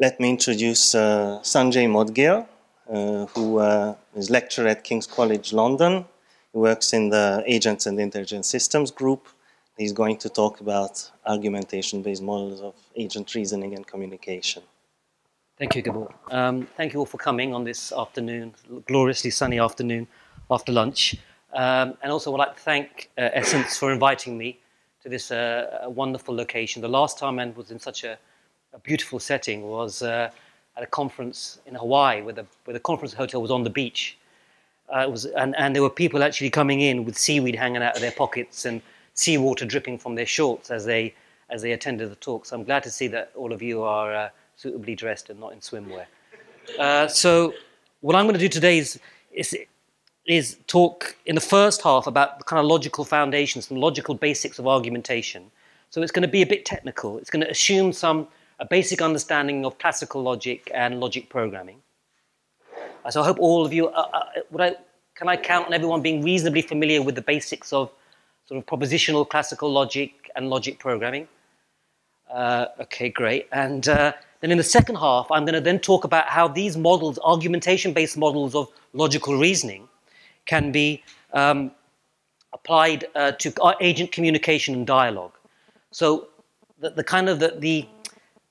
Let me introduce Sanjay Modgil, who is lecturer at King's College London. He works in the Agents and Intelligent Systems group. He's going to talk about argumentation-based models of agent reasoning and communication. Thank you, Gabor. Thank you all for coming on this afternoon, gloriously sunny afternoon after lunch. And also I'd like to thank Essence for inviting me to this wonderful location. The last time I was in such a beautiful setting was at a conference in Hawaii, where the conference hotel was on the beach. And there were people actually coming in with seaweed hanging out of their pockets and seawater dripping from their shorts as they attended the talk. So I'm glad to see that all of you are suitably dressed and not in swimwear. So what I'm going to do today is talk in the first half about the kind of logical foundations and logical basics of argumentation. So it's going to be a bit technical. It's going to assume a basic understanding of classical logic and logic programming. So I hope all of you, can I count on everyone being reasonably familiar with the basics of sort of propositional classical logic and logic programming? Okay, great. And then in the second half, I'm going to then talk about how these models, argumentation-based models of logical reasoning, can be applied to agent communication and dialogue. So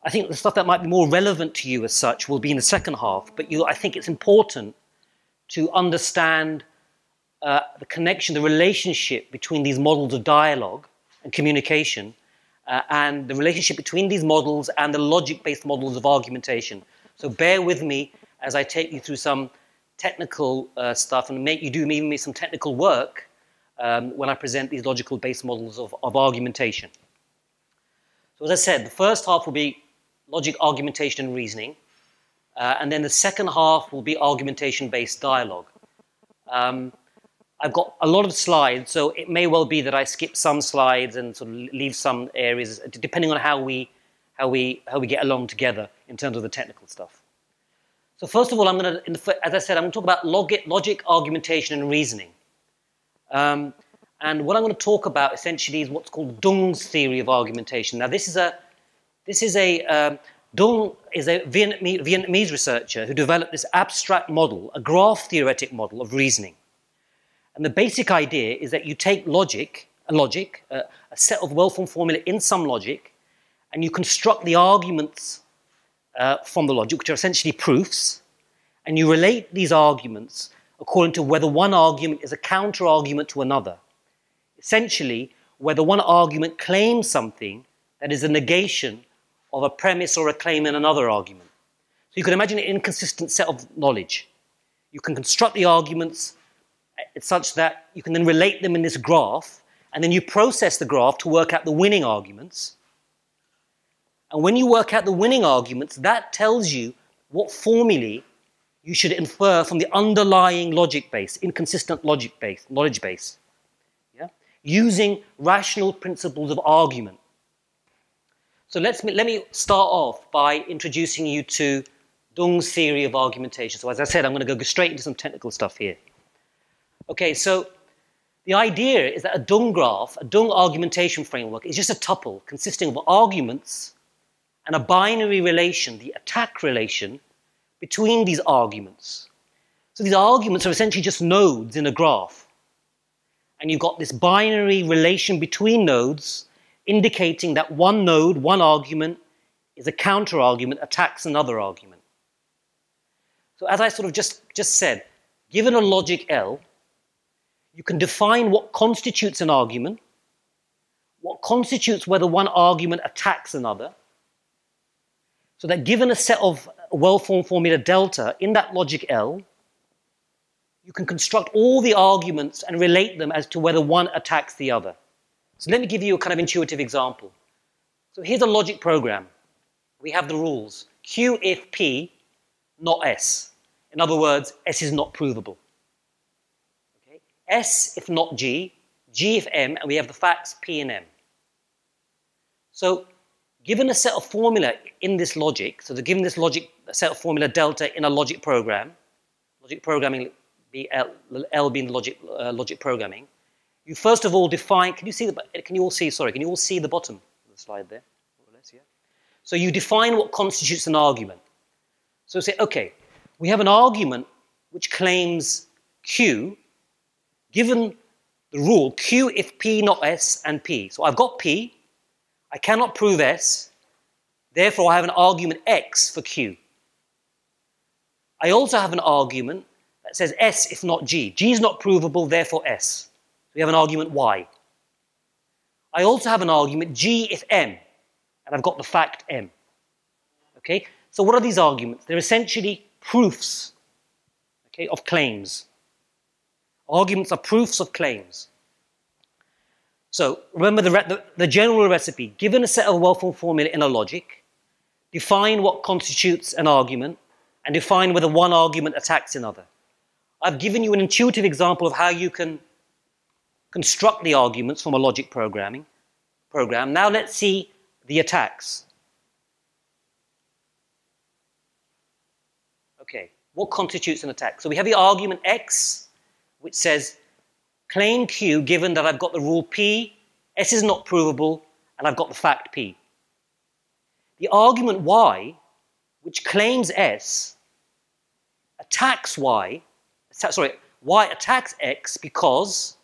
I think the stuff that might be more relevant to you as such will be in the second half, but I think it's important to understand the connection, the relationship between these models of dialogue and communication and the relationship between these models and the logic-based models of argumentation. So bear with me as I take you through some technical stuff and make you do me some technical work when I present these logical-based models of argumentation. So as I said, the first half will be logic, argumentation, and reasoning. And then the second half will be argumentation-based dialogue. I've got a lot of slides, so it may well be that I skip some slides and sort of leave some areas, depending on how we get along together in terms of the technical stuff. So first of all, as I said, I'm going to talk about logic, argumentation, and reasoning. And what I'm going to talk about essentially is what's called Dung's theory of argumentation. Now, Dung is a Vietnamese researcher who developed this abstract model, a graph theoretic model of reasoning. And the basic idea is that you take a set of well-formed formulae in some logic, and you construct the arguments from the logic, which are essentially proofs, and you relate these arguments according to whether one argument is a counter-argument to another. Essentially, whether one argument claims something that is a negation of a premise or a claim in another argument. So you can imagine an inconsistent set of knowledge. You can construct the arguments such that you can then relate them in this graph, and then you process the graph to work out the winning arguments. And when you work out the winning arguments, that tells you what formulae you should infer from the underlying logic base, inconsistent logic base, knowledge base, using rational principles of argument. So let me start off by introducing you to Dung's theory of argumentation. So as I said, I'm going to go straight into some technical stuff here. Okay, so the idea is that a Dung graph, a Dung argumentation framework, is just a tuple consisting of arguments and a binary relation, the attack relation, between these arguments. So these arguments are essentially just nodes in a graph. And you've got this binary relation between nodes indicating that one node, one argument, is a counter-argument, attacks another argument. So as I sort of just said, given a logic L, you can define what constitutes an argument, what constitutes whether one argument attacks another, so that given a set of well-formed formula delta in that logic L, you can construct all the arguments and relate them as to whether one attacks the other. So let me give you a kind of intuitive example. So here's a logic program. We have the rules. Q if P, not S. In other words, S is not provable. Okay? S if not G, G if M, and we have the facts P and M. So given a set of formula in this logic, so given this logic, a set of formula delta in a logic program, logic programming, L being logic programming, you first of all define, can you all see the bottom of the slide there? More or less, yeah? So you define what constitutes an argument. So say, okay, we have an argument which claims Q, given the rule Q if P not S and P. So I've got P, I cannot prove S, therefore I have an argument X for Q. I also have an argument that says S if not G. G is not provable, therefore S. So we have an argument Y. I also have an argument G if M, and I've got the fact M. Okay, so what are these arguments? They're essentially proofs, okay, of claims. Arguments are proofs of claims. So remember the general recipe. Given a set of well-formed formulae in a logic, define what constitutes an argument, and define whether one argument attacks another. I've given you an intuitive example of how you can construct the arguments from a logic program. Now let's see the attacks. Okay, what constitutes an attack? So we have the argument X, which says, claim Q given that I've got the rule P, S is not provable, and I've got the fact P. The argument Y, which claims S, attacks Y attacks X because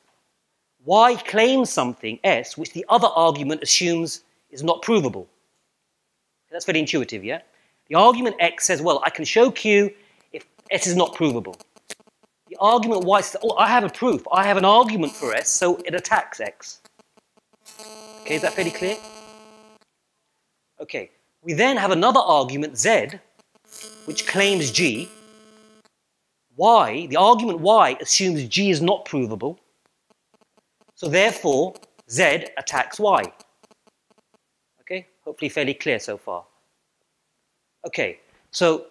Y claims something, S, which the other argument assumes is not provable. That's very intuitive, yeah? The argument X says, well, I can show Q if S is not provable. The argument Y says, oh, I have a proof. I have an argument for S, so it attacks X. Okay, is that fairly clear? Okay, we then have another argument, Z, which claims G. Y, the argument Y assumes G is not provable. So therefore, Z attacks Y. Okay, hopefully fairly clear so far. Okay, so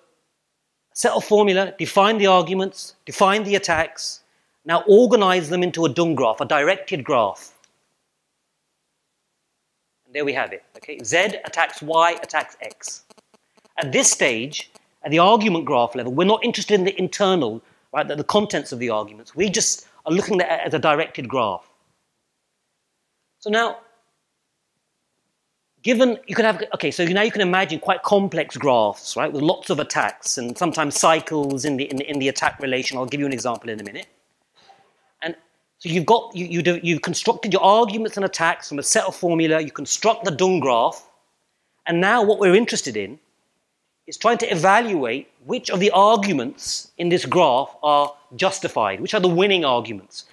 set of formula, define the arguments, define the attacks, now organize them into a Dung graph, a directed graph. And there we have it. Okay, Z attacks Y, attacks X. At this stage, at the argument graph level, we're not interested in the internal, right, the contents of the arguments. We just are looking at it as a directed graph. So now, given you can have, okay, so now you can imagine quite complex graphs, right, with lots of attacks and sometimes cycles in the attack relation. I'll give you an example in a minute. And so you've constructed your arguments and attacks from a set of formula. You construct the Dung graph, and now what we're interested in is trying to evaluate which of the arguments in this graph are justified, which are the winning arguments,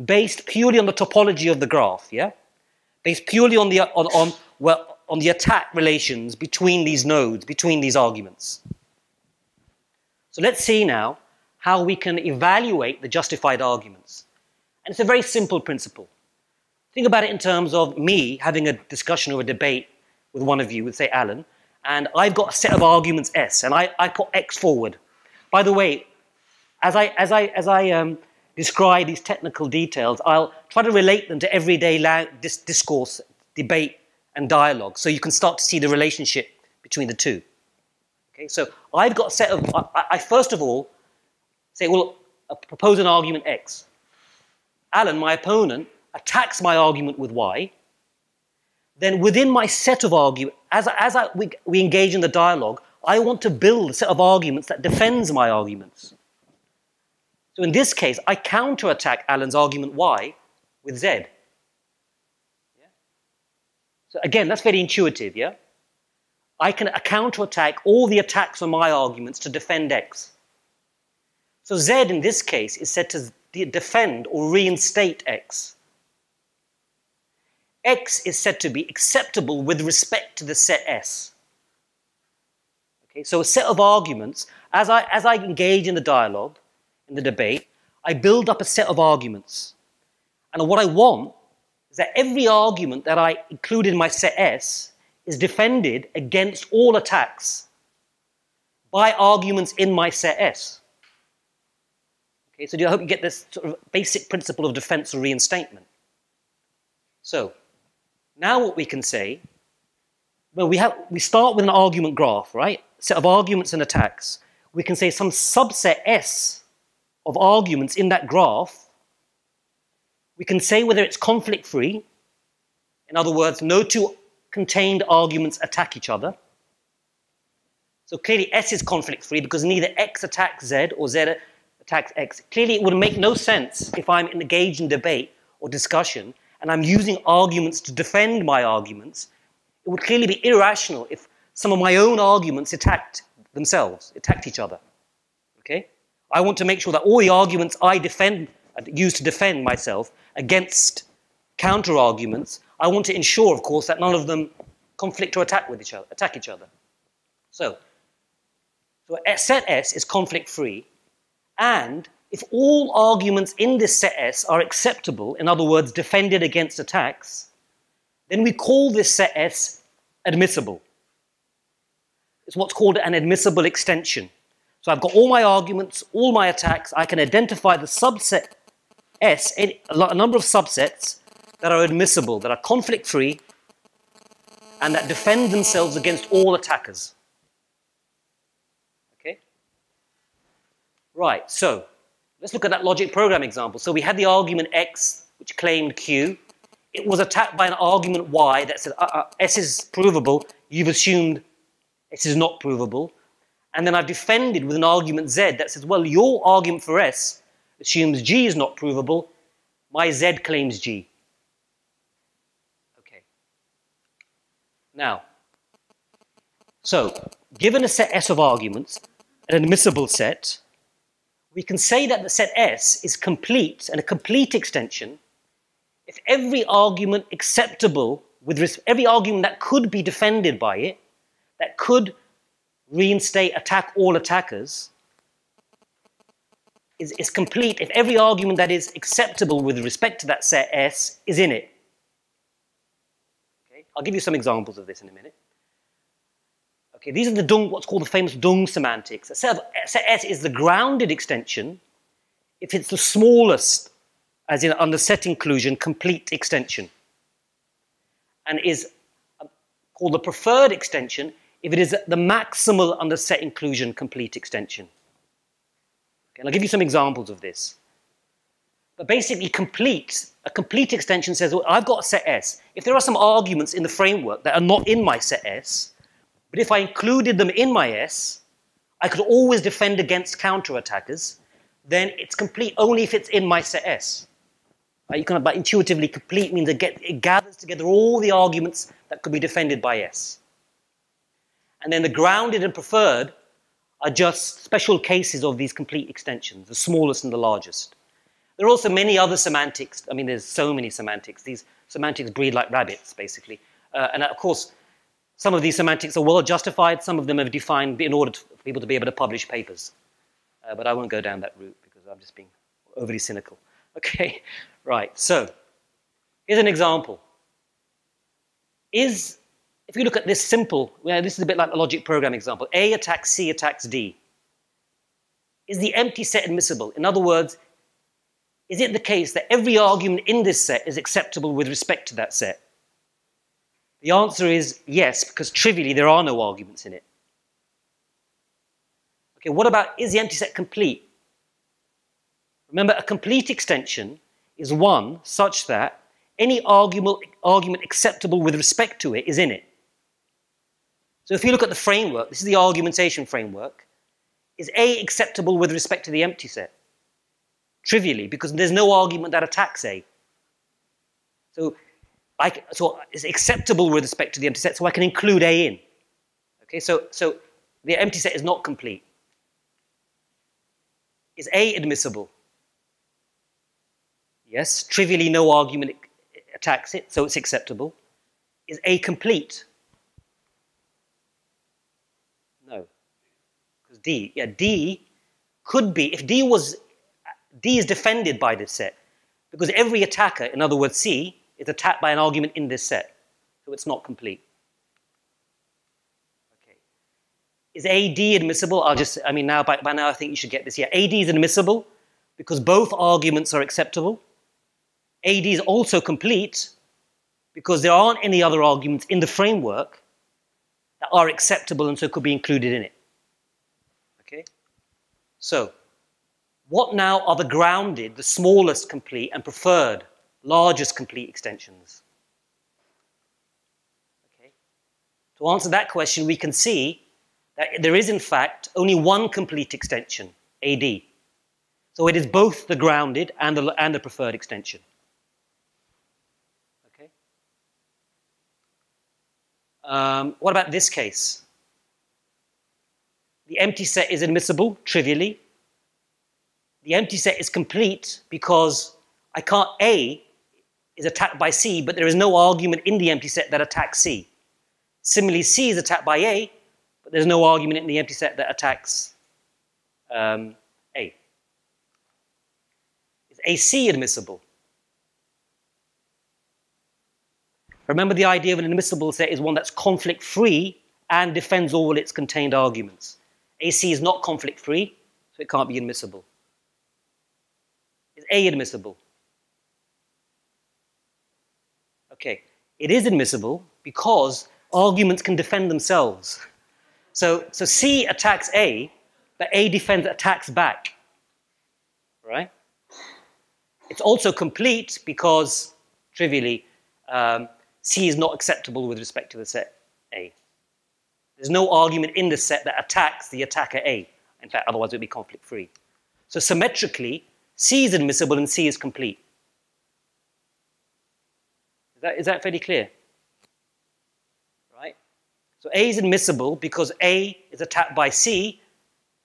based purely on the topology of the graph, yeah? Based purely on the attack relations between these nodes, between these arguments. So let's see now how we can evaluate the justified arguments. And it's a very simple principle. Think about it in terms of me having a discussion or a debate with one of you, with say Alan, and I've got a set of arguments S, and I put X forward. By the way, as I describe these technical details, I'll try to relate them to everyday discourse, debate, and dialogue, so you can start to see the relationship between the two. Okay, so I've got a set of, I first of all say, well, propose an argument X. Alan, my opponent, attacks my argument with Y. Then within my set of arguments, we engage in the dialogue, I want to build a set of arguments that defends my arguments. So in this case, I counterattack Alan's argument Y with Z. Yeah? So again, that's very intuitive, yeah? I can counterattack all the attacks on my arguments to defend X. So Z in this case is said to defend or reinstate X. X is said to be acceptable with respect to the set S. Okay, so a set of arguments, as I engage in the dialogue, in the debate, I build up a set of arguments. And what I want is that every argument that I include in my set S is defended against all attacks by arguments in my set S. Okay, so I hope you get this sort of basic principle of defense or reinstatement. So, now what we can say, well, we start with an argument graph, right? Set of arguments and attacks. We can say some subset S of arguments in that graph. We can say whether it's conflict-free. In other words, no two contained arguments attack each other. So clearly S is conflict free because neither X attacks Z or Z attacks X. Clearly it would make no sense if I'm engaged in debate or discussion and I'm using arguments to defend my arguments. It would clearly be irrational if some of my own arguments attacked each other. Okay? I want to make sure that all the arguments I use to defend myself against counter arguments, I want to ensure, of course, that none of them conflict or attack each other. So set S is conflict free, and if all arguments in this set S are acceptable, in other words, defended against attacks, then we call this set S admissible. It's what's called an admissible extension. So I've got all my arguments, all my attacks. I can identify the subset S, a number of subsets that are admissible, that are conflict-free, and that defend themselves against all attackers. Okay? Right, so let's look at that logic program example. So we had the argument X, which claimed Q. It was attacked by an argument Y that said, S is provable. You've assumed S is not provable. And then I've defended with an argument Z that says, well, your argument for S assumes G is not provable. My Z claims G. Okay. Now, so given a set S of arguments, an admissible set, we can say that the set S is complete and a complete extension if every argument acceptable every argument that could be defended by it, that could attack all attackers, is complete if every argument that is acceptable with respect to that set S is in it. Okay? I'll give you some examples of this in a minute. Okay, these are the Dung, what's called the famous Dung semantics. A set S is the grounded extension if it's the smallest, as in under set inclusion, complete extension, and is called the preferred extension if it is the maximal under set inclusion complete extension. Okay, and I'll give you some examples of this. But basically, a complete extension says, well, I've got a set S. If there are some arguments in the framework that are not in my set S, but if I included them in my S, I could always defend against counterattackers, then it's complete only if it's in my set S. But intuitively, complete means it gathers together all the arguments that could be defended by S. And then the grounded and preferred are just special cases of these complete extensions, the smallest and the largest. There are also many other semantics. I mean, there's so many semantics. These semantics breed like rabbits, basically. And of course, some of these semantics are well justified. Some of them are defined in order for people to be able to publish papers. But I won't go down that route because I'm just being overly cynical. Okay, right. So here's an example. If you look at this simple, this is a bit like a logic program example. A attacks C attacks D. Is the empty set admissible? In other words, is it the case that every argument in this set is acceptable with respect to that set? The answer is yes, because trivially there are no arguments in it. Okay, what about, is the empty set complete? Remember, a complete extension is one such that any argument acceptable with respect to it is in it. So if you look at the framework, this is the argumentation framework, is A acceptable with respect to the empty set? Trivially, because there's no argument that attacks A. So it's acceptable with respect to the empty set, so I can include A in. Okay, so the empty set is not complete. Is A admissible? Yes, trivially no argument attacks it, so it's acceptable. Is A complete? No. Because D could be, if D is defended by this set, because every attacker, in other words C, is attacked by an argument in this set, so it's not complete. Okay. Is AD admissible? By now I think you should get this. Yeah, AD is admissible because both arguments are acceptable. AD is also complete because there aren't any other arguments in the framework that are acceptable and so could be included in it. Okay? So, what now are the grounded, the smallest complete and preferred, largest complete extensions? Okay? To answer that question, we can see that there is in fact only one complete extension, AD. So it is both the grounded and the preferred extension. Okay. What about this case? The empty set is admissible, trivially. The empty set is complete because A is attacked by C, but there is no argument in the empty set that attacks C. Similarly, C is attacked by A, but there's no argument in the empty set that attacks A. Is AC admissible? Remember, the idea of an admissible set is one that's conflict-free and defends all its contained arguments. AC is not conflict-free, so it can't be admissible. Is A admissible? Okay, it is admissible because arguments can defend themselves. So C attacks A, but A attacks back, right? It's also complete because, trivially, C is not acceptable with respect to the set A. There's no argument in the set that attacks the attacker A. In fact, otherwise it would be conflict-free. So symmetrically, C is admissible and C is complete. Is that fairly clear? Right? So A is admissible because A is attacked by C.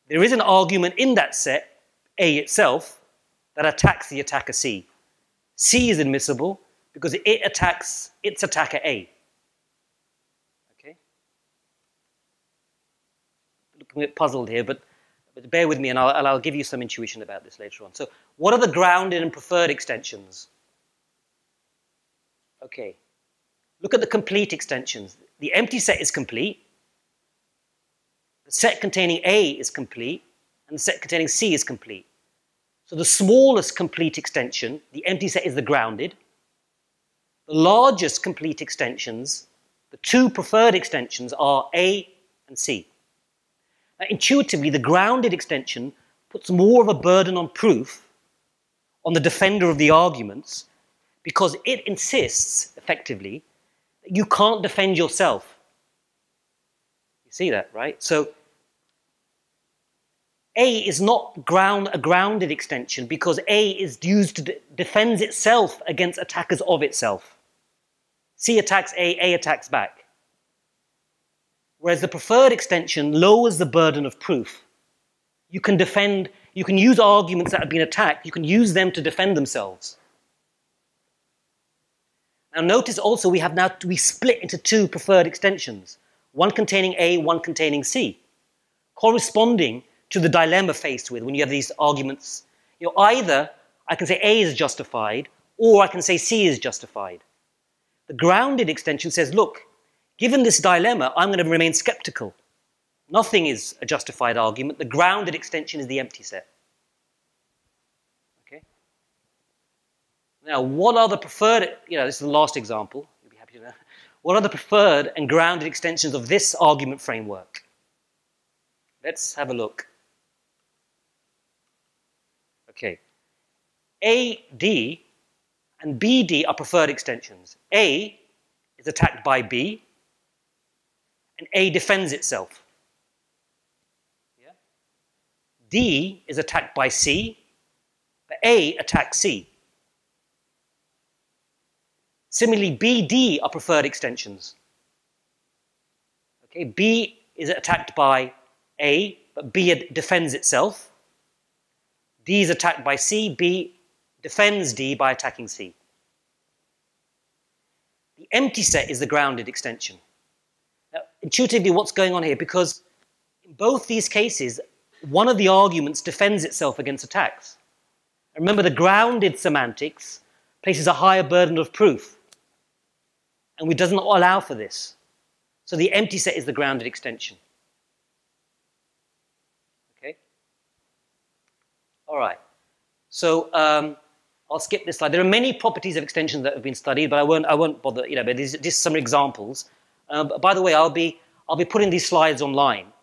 There is an argument in that set, A itself, that attacks the attacker C. C is admissible because it attacks its attacker A. Okay? Looking a bit puzzled here, but bear with me and I'll give you some intuition about this later on. So what are the grounded and preferred extensions? Okay. Look at the complete extensions. The empty set is complete. The set containing A is complete. And the set containing C is complete. So the smallest complete extension, the empty set, is the grounded. The largest complete extensions, the two preferred extensions, are A and C. Now, intuitively, the grounded extension puts more of a burden on proof on the defender of the arguments because it insists, effectively, that you can't defend yourself. You see that, right? So A is not a grounded extension because A is used to defend itself against attackers of itself. C attacks A attacks back. Whereas the preferred extension lowers the burden of proof. You can use arguments that have been attacked, you can use them to defend themselves. Now notice also we split into two preferred extensions, one containing A, one containing C, corresponding to the dilemma faced with when you have these arguments. Either I can say A is justified or I can say C is justified. The grounded extension says, look, given this dilemma, I'm going to remain skeptical. Nothing is a justified argument. The grounded extension is the empty set. Okay? Now, what are the preferred, this is the last example. You'll be happy to know. What are the preferred and grounded extensions of this argument framework? Let's have a look. Okay. AD and BD are preferred extensions. A is attacked by B, and A defends itself. Yeah? D is attacked by C, but A attacks C. Similarly, BD are preferred extensions. Okay, B is attacked by A, but B defends itself. D is attacked by C, B defends D by attacking C. The empty set is the grounded extension. Now, intuitively, what's going on here? Because in both these cases, one of the arguments defends itself against attacks. And remember, the grounded semantics places a higher burden of proof, and we does not allow for this. So the empty set is the grounded extension. Okay? All right. So I'll skip this slide. There are many properties of extensions that have been studied, but I won't bother. But these are just some examples. By the way, I'll be putting these slides online.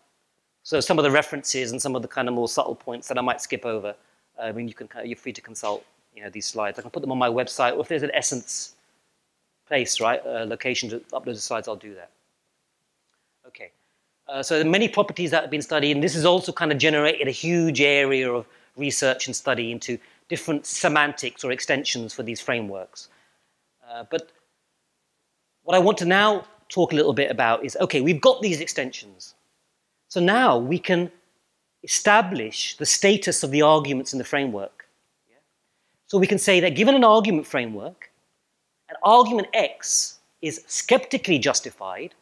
So some of the references and some of the kind of more subtle points that I might skip over. You're free to consult. These slides. I can put them on my website, or if there's an Essence place, right, location to upload the slides, I'll do that. Okay. So there are many properties that have been studied, and this has also kind of generated a huge area of research and study into different semantics or extensions for these frameworks. But what I want to now talk a little bit about is, okay, we've got these extensions. So now we can establish the status of the arguments in the framework. So we can say that given an argument framework, an argument X is skeptically justified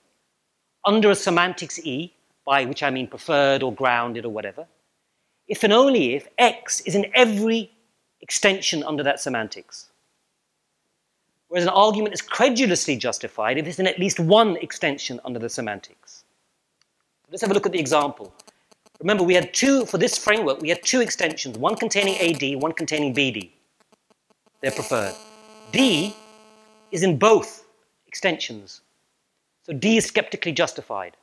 under a semantics E, by which I mean preferred or grounded or whatever, if and only if X is in every extension under that semantics. Whereas an argument is credulously justified if it's in at least one extension under the semantics. Let's have a look at the example. Remember, we had two, for this framework, we had two extensions, one containing AD, one containing BD. They're preferred. D is in both extensions. So D is skeptically justified.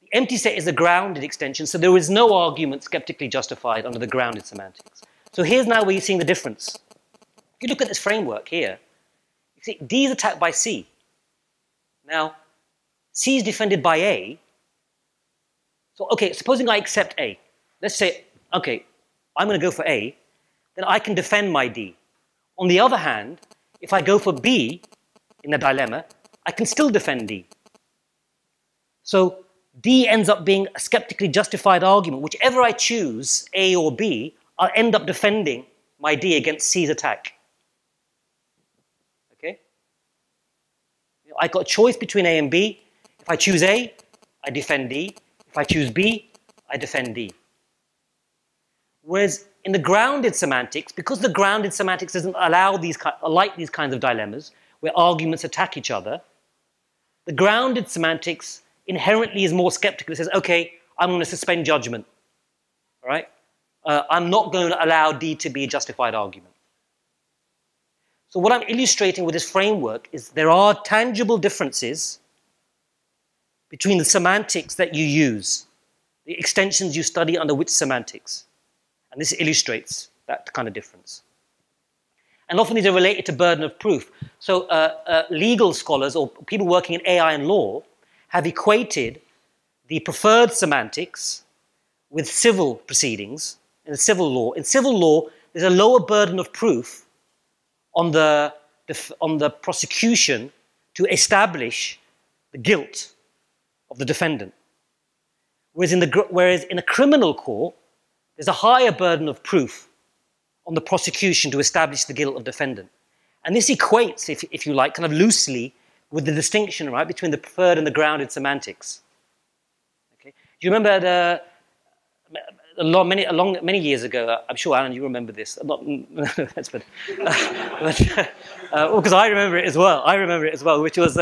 The empty set is a grounded extension, so there is no argument skeptically justified under the grounded semantics. So here's now where you're seeing the difference. If you look at this framework here, you see D is attacked by C. Now, C is defended by A. So, okay, supposing I accept A. Let's say, okay, I'm going to go for A, then I can defend my D. On the other hand, if I go for B in the dilemma, I can still defend D. So D ends up being a skeptically justified argument. Whichever I choose, A or B, I'll end up defending my D against C's attack. Okay? I've got a choice between A and B. If I choose A, I defend D. If I choose B, I defend D. Whereas in the grounded semantics, because the grounded semantics doesn't allow these kinds of dilemmas where arguments attack each other, the grounded semantics inherently is more skeptical. It says, okay, I'm going to suspend judgment. All right? I'm not going to allow D to be a justified argument. So what I'm illustrating with this framework is there are tangible differences between the semantics that you use, the extensions you study under which semantics. And this illustrates that kind of difference. And often these are related to burden of proof. So legal scholars or people working in AI and law have equated the preferred semantics with civil proceedings in civil law. In civil law, there's a lower burden of proof on the prosecution to establish the guilt of the defendant. Whereas in a criminal court, there's a higher burden of proof on the prosecution to establish the guilt of defendant. And this equates, if you like, kind of loosely with the distinction, right, between the preferred and the grounded semantics. Okay? Do you remember many years ago, I'm sure, Alan, you remember this. That's bad. Because I remember it as well. Which was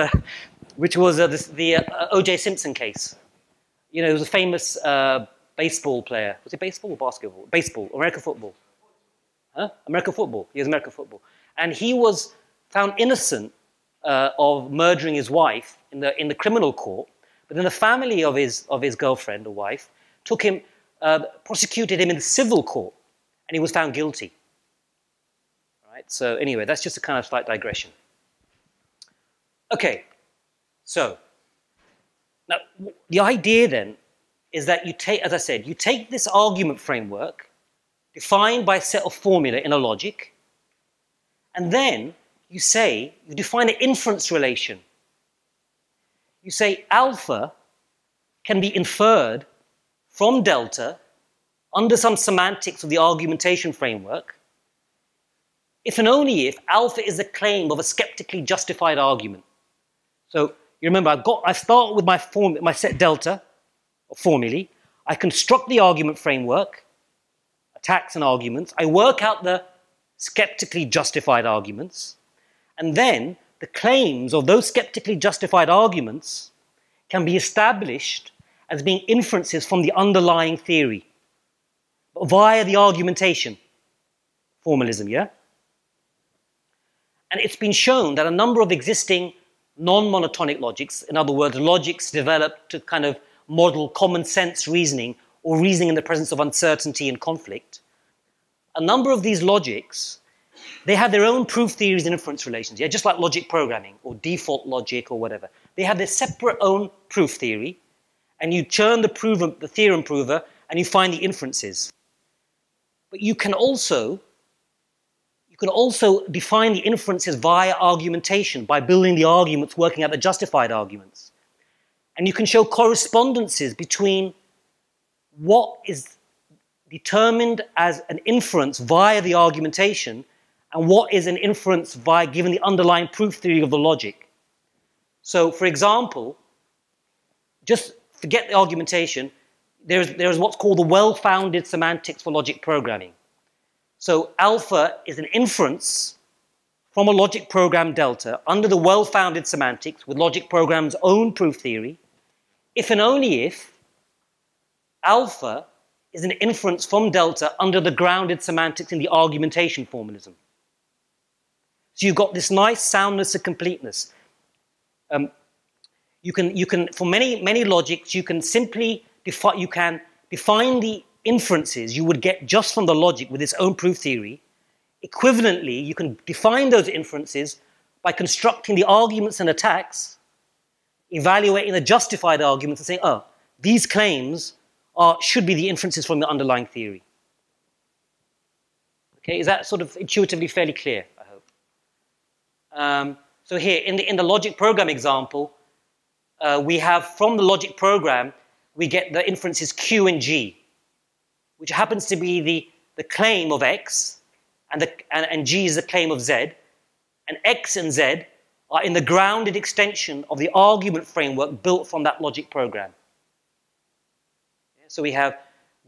the O.J. Simpson case. You know, he was a famous baseball player. Was it baseball or basketball? Baseball, American football. Huh? American football. He was American football. And he was found innocent of murdering his wife in the criminal court. But then the family of his girlfriend or wife took him, prosecuted him in the civil court, and he was found guilty. All right. So anyway, that's just a kind of slight digression. Okay. So now the idea then is that you take, as I said, you take this argument framework defined by a set of formula in a logic, and then you define an inference relation. You say alpha can be inferred from delta under some semantics of the argumentation framework if and only if alpha is a claim of a skeptically justified argument. So you remember, I start with my set delta, or formulae. I construct the argument framework, attacks and arguments. I work out the skeptically justified arguments. And then the claims of those skeptically justified arguments can be established as being inferences from the underlying theory via the argumentation formalism, yeah? And it's been shown that a number of existing non-monotonic logics, in other words, logics developed to kind of model common sense reasoning or reasoning in the presence of uncertainty and conflict, a number of these logics they have their own proof theories and inference relations, yeah, just like logic programming or default logic or whatever. They have their separate own proof theory, and you churn the theorem prover, and you find the inferences. But you can also define the inferences via argumentation, by building the arguments, working out the justified arguments. And you can show correspondences between what is determined as an inference via the argumentation and what is an inference via given the underlying proof theory of the logic. So, for example, just forget the argumentation, there's what's called the well-founded semantics for logic programming. So alpha is an inference from a logic program delta under the well-founded semantics with logic program's own proof theory, if and only if alpha is an inference from delta under the grounded semantics in the argumentation formalism. So you've got this nice soundness and completeness. You can for many logics, you can simply define the inferences you would get just from the logic with its own proof theory. Equivalently, you can define those inferences by constructing the arguments and attacks, evaluating the justified arguments and saying, oh, these claims should be the inferences from the underlying theory. Okay, is that sort of intuitively fairly clear, I hope? So here, in the logic program example, we have from the logic program, we get the inferences Q and G, which happens to be the claim of X, and G is the claim of Z, and X and Z are in the grounded extension of the argument framework built from that logic program. So we have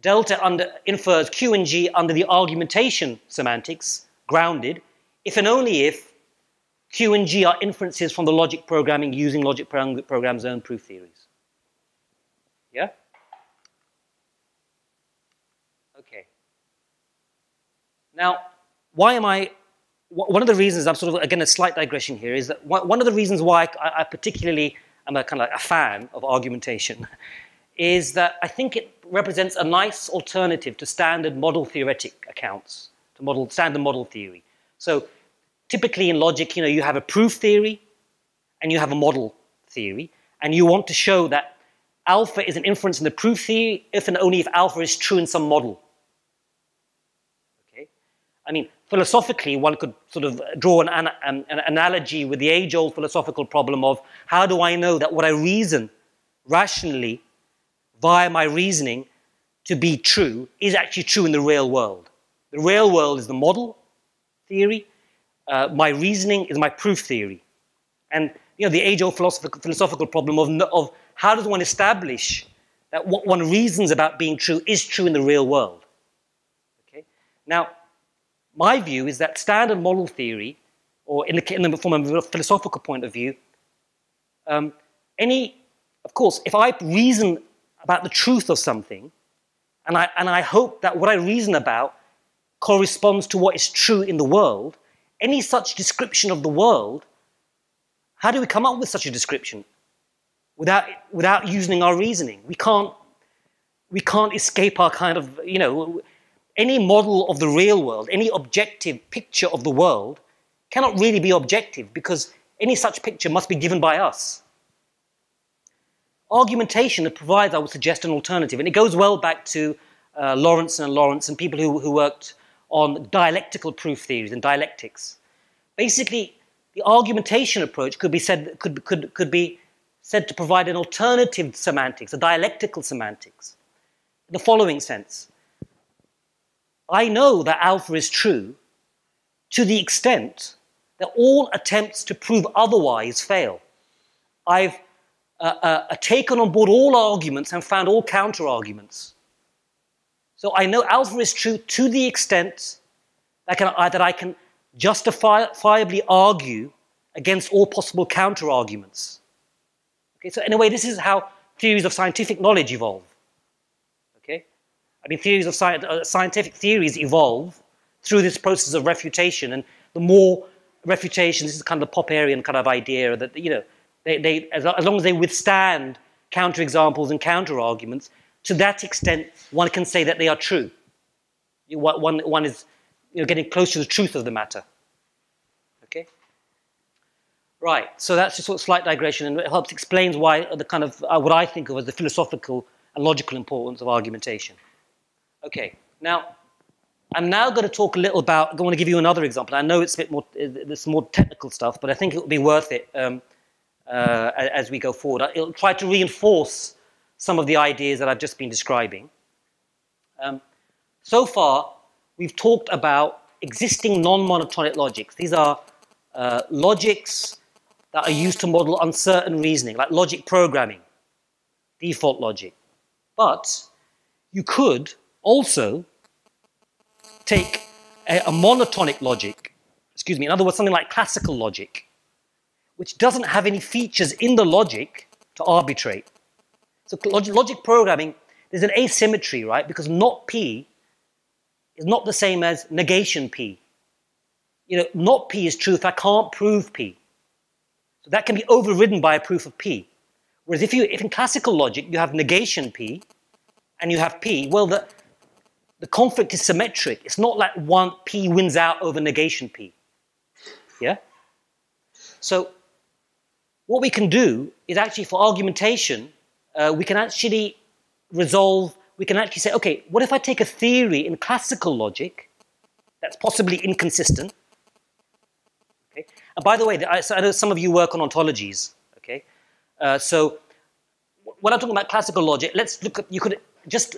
delta infers Q and G under the argumentation semantics, grounded, if and only if Q and G are inferences from the logic programming using logic program's own proof theories. Yeah? Okay. Now, one of the reasons, I'm sort of, again, a slight digression here, is that one of the reasons why I particularly am a kind of like a fan of argumentation is that I think it represents a nice alternative to standard model theoretic accounts, to standard model theory. So typically in logic, you have a proof theory and you have a model theory, and you want to show that alpha is an inference in the proof theory if and only if alpha is true in some model. Okay? I mean, philosophically, one could sort of draw an analogy with the age-old philosophical problem of how do I know that what I reason rationally via my reasoning to be true is actually true in the real world. The real world is the model theory. My reasoning is my proof theory. And the age-old philosophical problem of how does one establish that what one reasons about being true is true in the real world. Okay? Now, my view is that standard model theory, or from a philosophical point of view, of course, if I reason about the truth of something, and I hope that what I reason about corresponds to what is true in the world, any such description of the world, how do we come up with such a description without using our reasoning? We can't escape our kind of, any model of the real world, any objective picture of the world cannot really be objective because any such picture must be given by us. Argumentation provides, I would suggest, an alternative, and it goes well back to Lawrence and people who worked on dialectical proof theories and dialectics. Basically, the argumentation approach could be said to provide an alternative semantics, a dialectical semantics, in the following sense. I know that alpha is true to the extent that all attempts to prove otherwise fail. I've taken on board all arguments and found all counter-arguments. So I know alpha is true to the extent that I can justifiably argue against all possible counter-arguments. Okay, so in a way, this is how theories of scientific knowledge evolve. Okay? I mean, theories of scientific theories evolve through this process of refutation, and the more refutation, this is kind of the Popperian kind of idea that, as long as they withstand counterexamples and counter-arguments, to that extent, one can say that they are true. One is getting close to the truth of the matter. Okay? Right, so that's just sort of slight digression, and it helps explains why the kind of what I think of as the philosophical and logical importance of argumentation. Okay, now I'm now going to talk a little about. I want to give you another example. I know it's a bit more, there's more technical stuff, but I think it will be worth it as we go forward. It'll try to reinforce some of the ideas that I've just been describing. So far, we've talked about existing non-monotonic logics. These are logics that are used to model uncertain reasoning, like logic programming, default logic. But you could also take a monotonic logic, in other words, something like classical logic, which doesn't have any features in the logic to arbitrate. So logic programming, there's an asymmetry, right? Because not P is not the same as negation P. Not P is true if I can't prove P. So that can be overridden by a proof of P. Whereas if in classical logic you have negation P and you have P, well, the conflict is symmetric. It's not like one P wins out over negation P. Yeah? So what we can do is actually for argumentation, we can actually say, okay, what if I take a theory in classical logic that's possibly inconsistent? Okay? And by the way, I know some of you work on ontologies. Okay? So when I'm talking about classical logic, let's look at, you could just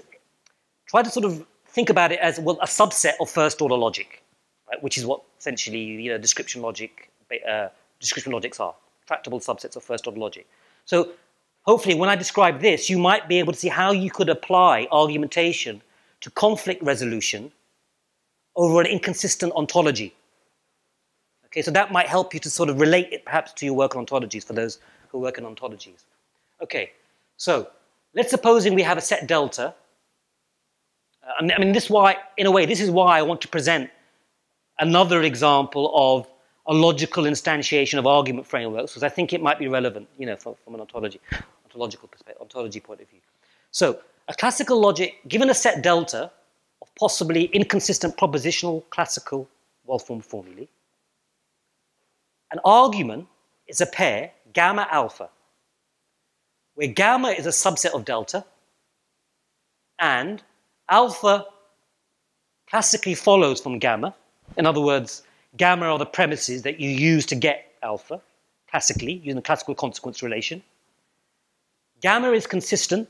try to sort of think about it as, well, a subset of first order logic, right? Which is what essentially description logics are, tractable subsets of first order logic. So hopefully when I describe this, you might be able to see how you could apply argumentation to conflict resolution over an inconsistent ontology. Okay, so that might help you to sort of relate it perhaps to your work on ontologies for those who work in ontologies. Okay, so let's supposing we have a set delta. I mean, this is why I want to present another example of a logical instantiation of argument frameworks, because I think it might be relevant, from an ontological perspective, ontology point of view. So a classical logic, given a set delta of possibly inconsistent propositional classical well-formed formulae, an argument is a pair, gamma alpha, where gamma is a subset of delta, and alpha classically follows from gamma. In other words, gamma are the premises that you use to get alpha, classically, using the classical consequence relation. Gamma is consistent,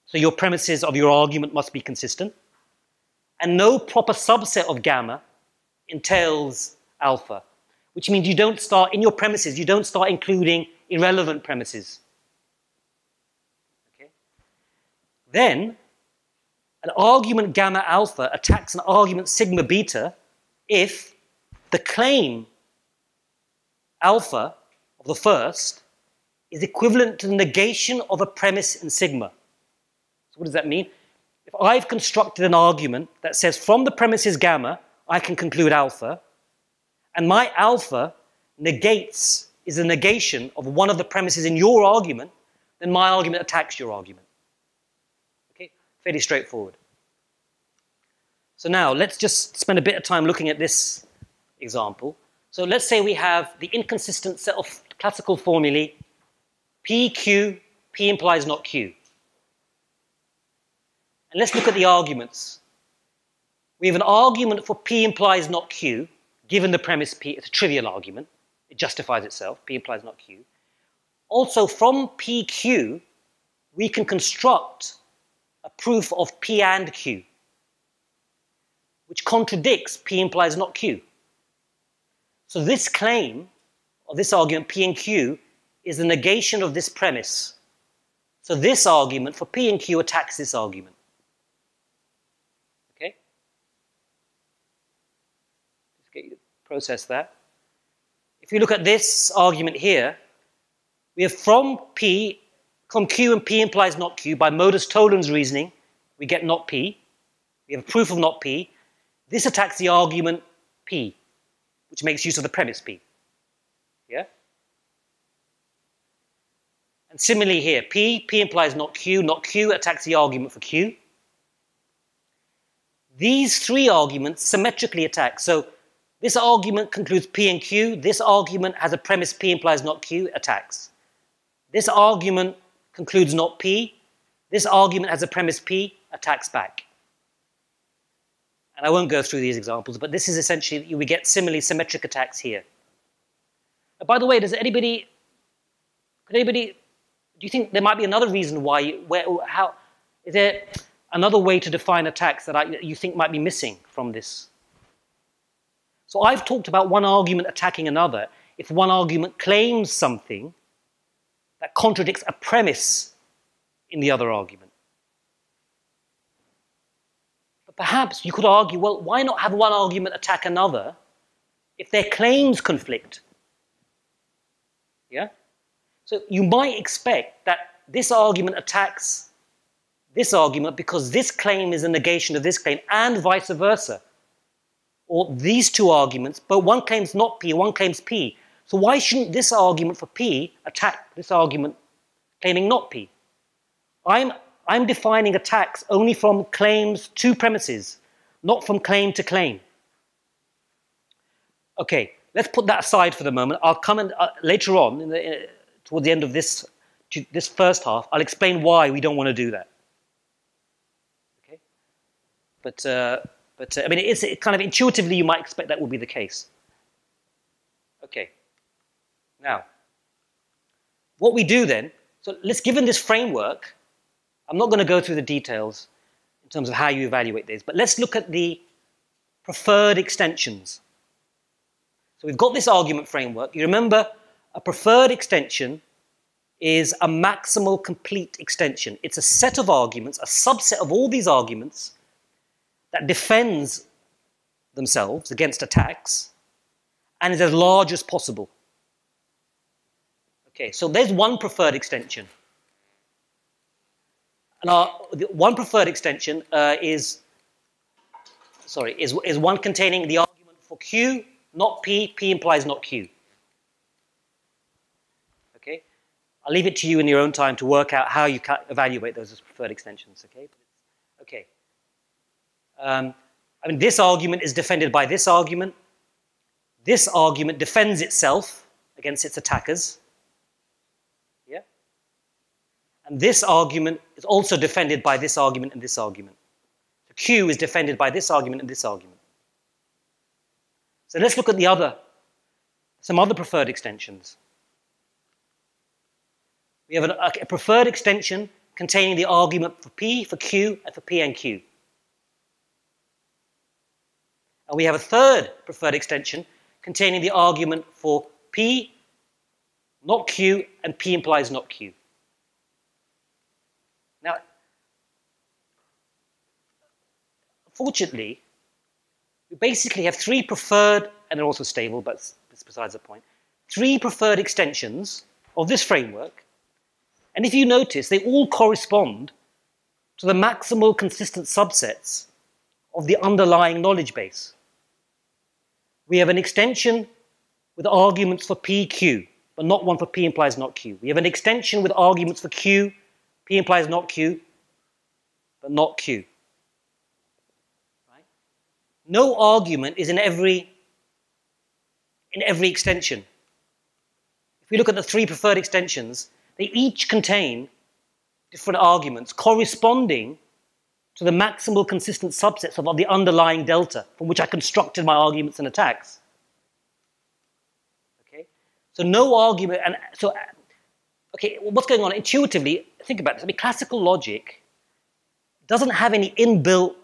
so your premises of your argument must be consistent. And no proper subset of gamma entails alpha, which means you don't start, in your premises, you don't start including irrelevant premises. Okay? Then, an argument gamma alpha attacks an argument sigma beta if the claim alpha of the first is equivalent to the negation of a premise in sigma. So what does that mean? If I've constructed an argument that says from the premises gamma, I can conclude alpha, and my alpha is a negation of one of the premises in your argument, then my argument attacks your argument. Okay? Fairly straightforward. So now let's just spend a bit of time looking at this example. So let's say we have the inconsistent set of classical formulae P, Q, P implies not Q. And let's look at the arguments. We have an argument for P implies not Q, given the premise P. It's a trivial argument. It justifies itself. P implies not Q. Also, from PQ, we can construct a proof of P and Q, which contradicts P implies not Q. So this claim, or this argument, P and Q, is the negation of this premise. So this argument for P and Q attacks this argument. Okay? Let's get you to process that. If you look at this argument here, we have from Q and P implies not Q, by modus tollens reasoning, we get not P. We have a proof of not P. This attacks the argument P, which makes use of the premise P. Yeah? And similarly here, P implies not Q attacks the argument for Q. these three arguments symmetrically attack. So this argument concludes P and Q. This argument has a premise P implies not Q, attacks. This argument concludes not P. This argument has a premise P, attacks back. And I won't go through these examples, but this is essentially, we get similarly symmetric attacks here. By the way, do you think there might be another reason why, is there another way to define attacks that you think might be missing from this? So I've talked about one argument attacking another if one argument claims something that contradicts a premise in the other argument. But perhaps you could argue, well, why not have one argument attack another if their claims conflict? Yeah? So you might expect that this argument attacks this argument because this claim is a negation of this claim, and vice versa. Or these two arguments, but one claims not P, one claims P. So why shouldn't this argument for P attack this argument claiming not P? I'm defining attacks only from claims to premises, not from claim to claim. Okay, let's put that aside for the moment. I'll come and later on, toward the end of this first half, I'll explain why we don't want to do that. Okay, but I mean, it's kind of intuitively you might expect that would be the case. Okay, now what we do then? So given this framework, I'm not going to go through the details in terms of how you evaluate these, but let's look at the preferred extensions. So we've got this argument framework. You remember a preferred extension is a maximal complete extension. It's a set of arguments, a subset of all these arguments that defends themselves against attacks and is as large as possible. Okay, so there's one preferred extension. And one preferred extension is one containing the argument for Q, not P. P implies not Q. Okay, I'll leave it to you in your own time to work out how you evaluate those as preferred extensions. Okay, okay. I mean, this argument is defended by this argument. This argument defends itself against its attackers. Yeah? And this argument is also defended by this argument and this argument. So Q is defended by this argument and this argument. So let's look at some other preferred extensions. We have a preferred extension containing the argument for P, for Q, and for P and Q. And we have a third preferred extension containing the argument for P, not Q, and P implies not Q. Now, fortunately, we basically have three preferred, and they're also stable, but that's besides the point, three preferred extensions of this framework. And if you notice, they all correspond to the maximal consistent subsets of the underlying knowledge base. We have an extension with arguments for P, Q, but not one for P implies not Q. We have an extension with arguments for Q, P implies not Q, but not Q. Right? No argument is in every extension. If we look at the three preferred extensions, they each contain different arguments corresponding to the maximal consistent subsets of the underlying delta from which I constructed my arguments and attacks. Okay? So no argument, and so, okay, what's going on? Intuitively, think about this. I mean, classical logic doesn't have any inbuilt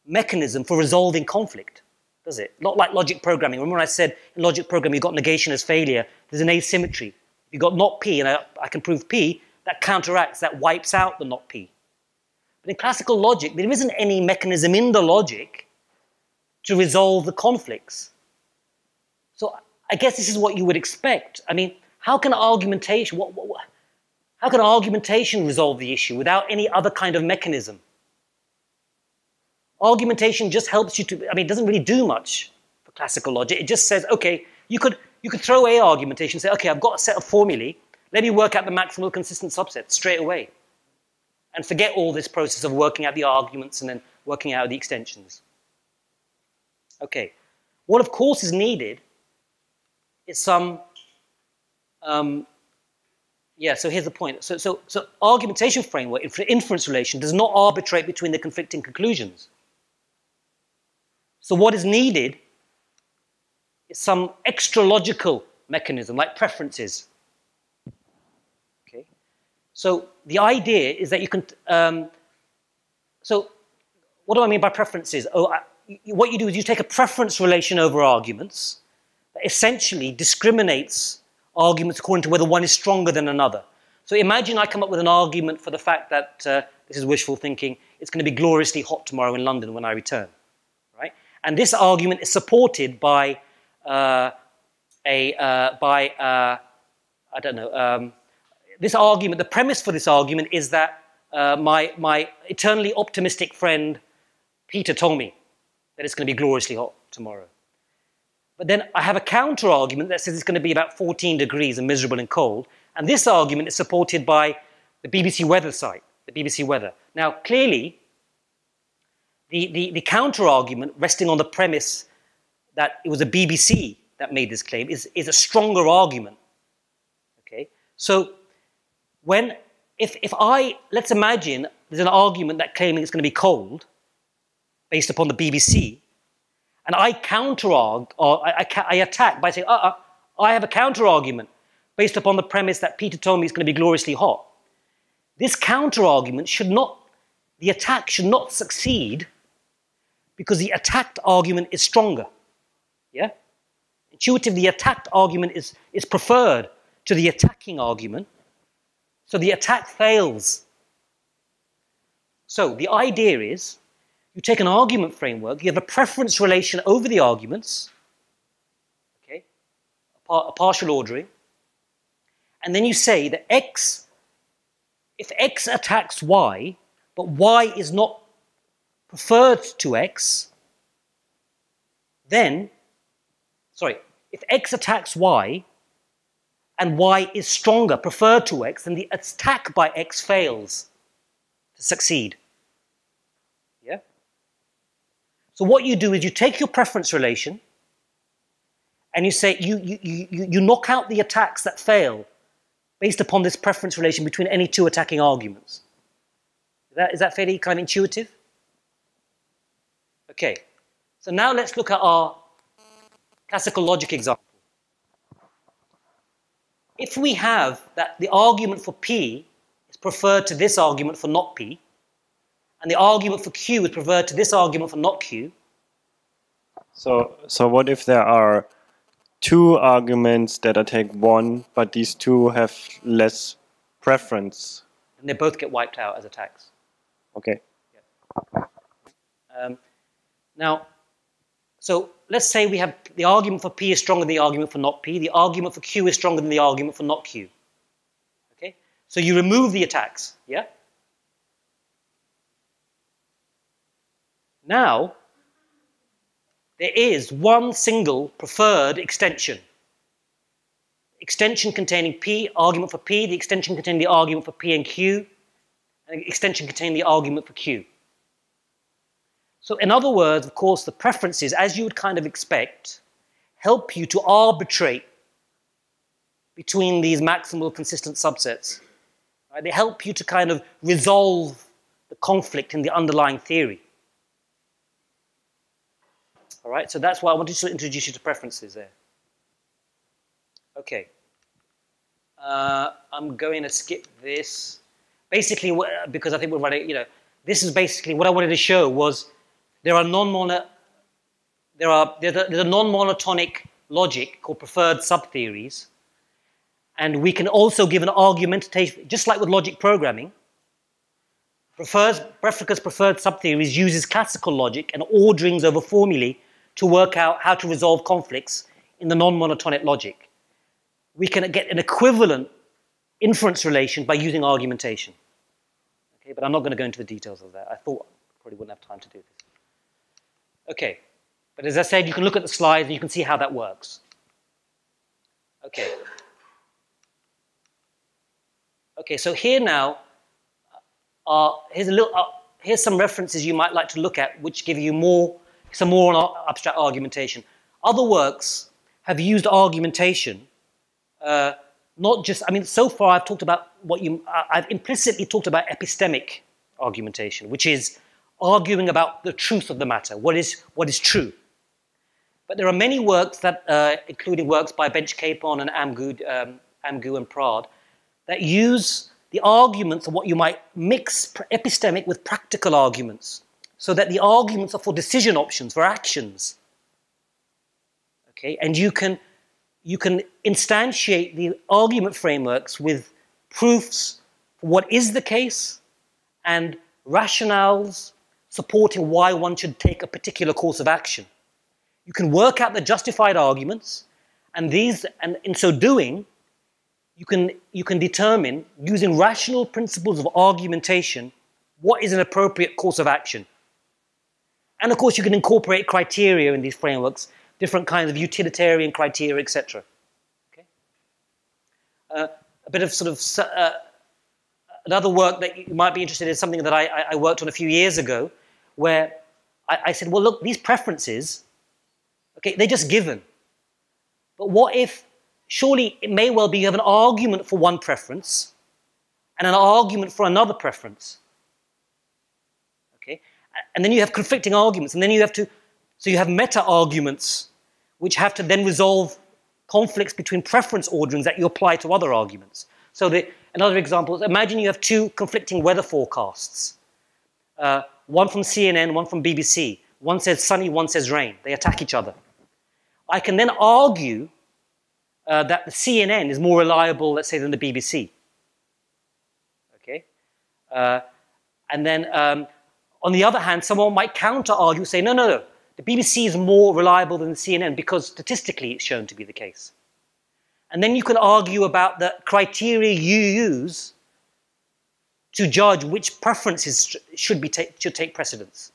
mechanism for resolving conflict, does it? Not like logic programming. Remember when I said in logic programming you've got negation as failure, there's an asymmetry. If you've got not P, and I can prove P, that counteracts, that wipes out the not P. But in classical logic, there isn't any mechanism in the logic to resolve the conflicts. So I guess this is what you would expect. I mean, how can argumentation resolve the issue without any other kind of mechanism? Argumentation just helps you to, I mean, it doesn't really do much for classical logic. It just says, okay, you could throw a argumentation and say, okay, I've got a set of formulae, let me work out the maximal consistent subsets straight away. And forget all this process of working out the arguments and then working out the extensions. Okay. What, of course, is needed is some, yeah, so here's the point. So argumentation framework for inference relation does not arbitrate between the conflicting conclusions. So what is needed is some extra logical mechanism like preferences. Okay. So the idea is that you can, so what do I mean by preferences? What you do is you take a preference relation over arguments that essentially discriminates arguments according to whether one is stronger than another. So imagine I come up with an argument for the fact that, this is wishful thinking, it's going to be gloriously hot tomorrow in London when I return, right? And this argument is supported by this argument, the premise for this argument is that my eternally optimistic friend Peter told me that it's going to be gloriously hot tomorrow. But then I have a counter argument that says it's going to be about 14 degrees and miserable and cold. And this argument is supported by the BBC weather site, the BBC weather. Now, clearly, the counter argument resting on the premise that it was the BBC that made this claim is a stronger argument. Okay? So, let's imagine there's an argument that claiming it's going to be cold based upon the BBC, and I counter-argue, or I attack by saying, I have a counter-argument based upon the premise that Peter told me it's going to be gloriously hot. This counter-argument the attack should not succeed because the attacked argument is stronger. Yeah? Intuitively, the attacked argument is preferred to the attacking argument, so the attack fails. So the idea is, you take an argument framework, you have a preference relation over the arguments, okay, a partial ordering, and then you say that if X attacks Y, but Y is not preferred to X, then, if X attacks Y, and Y is stronger, preferred to X, then the attack by X fails to succeed. Yeah? So what you do is you take your preference relation and you say, you knock out the attacks that fail based upon this preference relation between any two attacking arguments. Is that fairly kind of intuitive? Okay. So now let's look at our classical logic example. If we have that the argument for P is preferred to this argument for not P, and the argument for Q is preferred to this argument for not Q. So what if there are two arguments that attack one, but these two have less preference? And they both get wiped out as attacks. Okay. Yeah. Now, so let's say we have the argument for P is stronger than the argument for not P. The argument for Q is stronger than the argument for not Q. Okay? So you remove the attacks, yeah? Now, there is one single preferred extension. Extension containing P, argument for P, the extension containing the argument for P and Q, and the extension containing the argument for Q. So in other words, of course, the preferences, as you would kind of expect, help you to arbitrate between these maximal consistent subsets. Right? They help you to kind of resolve the conflict in the underlying theory. All right, so that's why I wanted to introduce you to preferences there. Okay. I'm going to skip this. Basically, because I think we're running, this is basically what I wanted to show was there's a non-monotonic logic called preferred subtheories, and we can also give an argumentation, just like with logic programming. Brefferker's preferred subtheories uses classical logic and orderings over formulae to work out how to resolve conflicts in the non-monotonic logic. We can get an equivalent inference relation by using argumentation. Okay, but I'm not going to go into the details of that. I thought I probably wouldn't have time to do this. Okay, but as I said, you can look at the slides and you can see how that works. Okay. Okay, so here now, here's some references you might like to look at which give you more some more on abstract argumentation. Other works have used argumentation, not just, I mean, so far I've talked about I've implicitly talked about epistemic argumentation, which is arguing about the truth of the matter, what is true. But there are many works that, including works by Bench Capon and Amgu and Prad, that use the arguments of what you might mix epistemic with practical arguments, so that the arguments are for decision options, for actions. Okay, and you can instantiate the argument frameworks with proofs for what is the case and rationales supporting why one should take a particular course of action. You can work out the justified arguments, and in so doing, you can determine, using rational principles of argumentation, what is an appropriate course of action. And of course, you can incorporate criteria in these frameworks, different kinds of utilitarian criteria, etc. Okay? A bit of sort of another work that you might be interested in is something that I worked on a few years ago, where I said, well, look, these preferences, okay, they're just given. But what if, surely it may well be you have an argument for one preference and an argument for another preference. Okay? And then you have conflicting arguments, and then you have meta-arguments which have to then resolve conflicts between preference orderings that you apply to other arguments. So another example is, imagine you have two conflicting weather forecasts. One from CNN, one from BBC. One says sunny, one says rain. They attack each other. I can then argue that the CNN is more reliable, let's say, than the BBC. Okay? And then, on the other hand, someone might counter-argue, say, no, the BBC is more reliable than the CNN because statistically it's shown to be the case. And then you can argue about the criteria you use to judge which preferences should take precedence.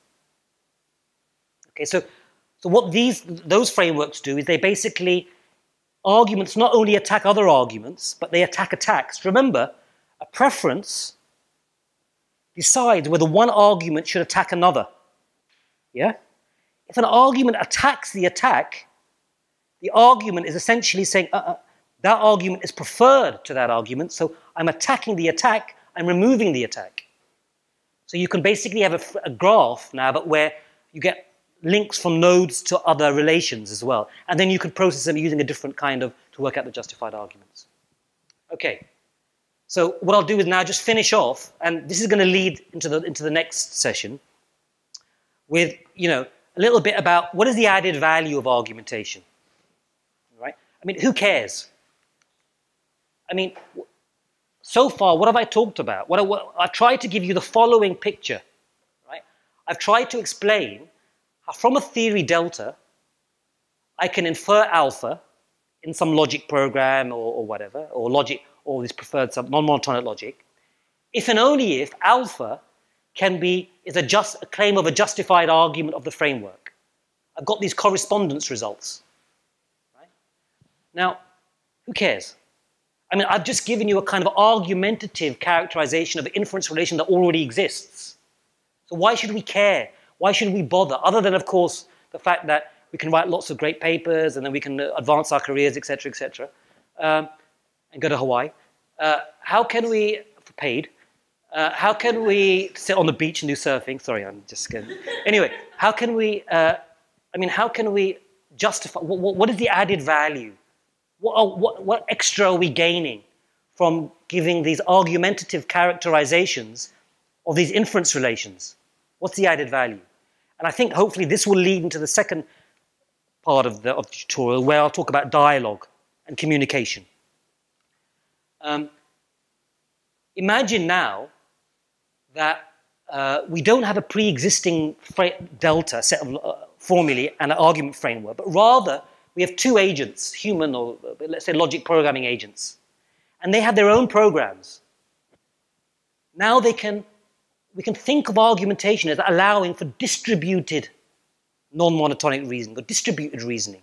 Okay, so what those frameworks do is they basically, arguments not only attack other arguments, but they attack attacks. Remember, a preference decides whether one argument should attack another. Yeah? If an argument attacks the attack, the argument is essentially saying, that argument is preferred to that argument, so I'm attacking the attack, I'm removing the attack. So you can basically have a graph now, but where you get links from nodes to other relations as well. And then you can process them using a different kind of, to work out the justified arguments. Okay. So what I'll do is now just finish off, and this is going to lead into the next session with, a little bit about what is the added value of argumentation, right? I mean, who cares? I mean, so far, what have I talked about? I tried to give you the following picture, right? I've tried to explain how from a theory delta, I can infer alpha in some logic program or whatever, or logic, or this preferred non-monotonic logic, if and only if alpha is a claim of a justified argument of the framework. I've got these correspondence results. Right? Now, who cares? I mean, I've just given you a kind of argumentative characterization of an inference relation that already exists. So why should we care? Why should we bother? Other than, of course, the fact that we can write lots of great papers and then we can advance our careers, etc., and go to Hawaii. How can we, for paid, how can we sit on the beach and do surfing? Sorry, I'm just kidding. Anyway, how can we justify, what is the added value? What extra are we gaining from giving these argumentative characterizations of these inference relations? What's the added value? And I think hopefully this will lead into the second part of the tutorial, where I'll talk about dialogue and communication. Imagine now that we don't have a pre-existing delta set of formulae and an argument framework, but rather we have two agents, human or let's say logic programming agents, and they have their own programs. Now we can think of argumentation as allowing for distributed non-monotonic reasoning or distributed reasoning.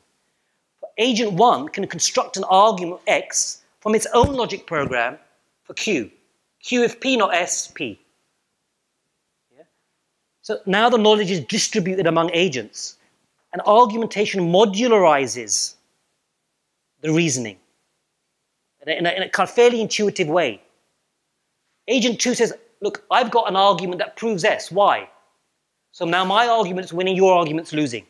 Agent 1 can construct an argument X from its own logic program for Q. Q if P not S, P. Yeah? So now the knowledge is distributed among agents. And argumentation modularizes the reasoning in a kind of fairly intuitive way. Agent 2 says, look, I've got an argument that proves S. Why? So now my argument's winning, your argument's losing.